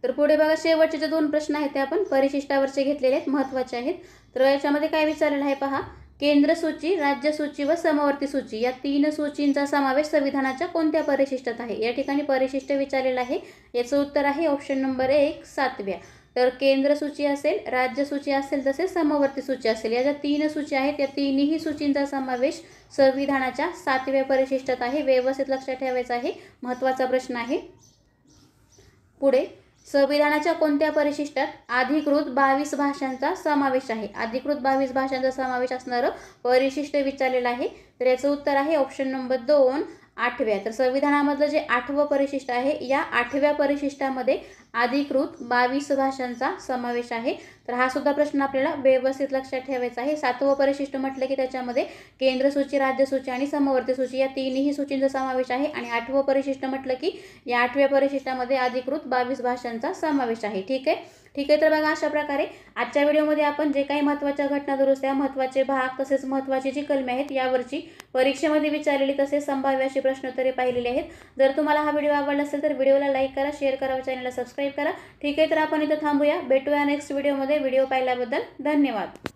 बघा शेवटचे जे 2 प्रश्न आहेत ते आपण परिशिष्टावरचे घेतलेले आहेत, महत्त्वाचे आहेत. तर याच्यामध्ये काय विचारलेलं आहे पहा, केंद्र सूची, राज्य सूची व समवर्ती सूची या 3 सूचींचा समावेश संविधानाच्या कोणत्या परिशिष्टात आहे? या ठिकाणी परिशिष्ट विचारलेलं आहे. याचं उत्तर आहे ऑप्शन नंबर 1 7व्या. तर केंद्र सूची असेल, राज्य सूची असेल, तसेच समवर्ती सूची असेल, या ज्या 3 सूची आहेत त्या तिन्ही सूचींचा समावेश संविधानाच्या 7व्या परिशिष्टात आहे. व्यवस्थित लक्षात ठेवायचं आहे, महत्त्वाचा प्रश्न आहे. पुढे, संविधानाच्या कोणत्या परिशिष्टात अधिकृत 22 भाषांचा समावेश आहे? अधिकृत 22 भाषांचा समावेश असणारं परिशिष्ट विचारलेलं आहे. तर याचं उत्तर आहे ऑप्शन नंबर 2 8व्या. तर संविधानामधलं जे 8वं परिशिष्ट आहे, या 8व्या परिशिष्टामध्ये अधिकृत 22 भाषांचा समावेश आहे. तर हा सुद्धा प्रश्न आपल्याला व्यवस्थित लक्षात ठेवायचा आहे. 7वं परिशिष्ट म्हटलं की त्याच्यामध्ये केंद्र सूची, राज्य सूची आणि समवर्ती सूची या तिन्ही सूचींचा समावेश आहे. आणि 8वं परिशिष्ट म्हटलं की या 8व्या परिशिष्टामध्ये अधिकृत 22 भाषांचा समावेश आहे. ठीक आहे. तर बघा, अशा प्रकारे आजच्या व्हिडिओमध्ये आपण जे काही महत्त्वाच्या घटना दुरुस्त्या, महत्त्वाचे भाग तसेच महत्त्वाची जी कलमे आहेत यावरची परीक्षेमध्ये विचारलेली तसेच संभाव्य अशी प्रश्नोत्तरे पाहिलेली आहेत. जर तुम्हाला हा व्हिडिओ आवडला असेल तर व्हिडिओला लाईक करा, शेअर करा व चॅनलला सबस्क्राईब करा. ठीक आहे. तर आपण इथं थांबूया. भेटूया नेक्स्ट व्हिडिओमध्ये. व्हिडिओ पाहिल्याबद्दल धन्यवाद.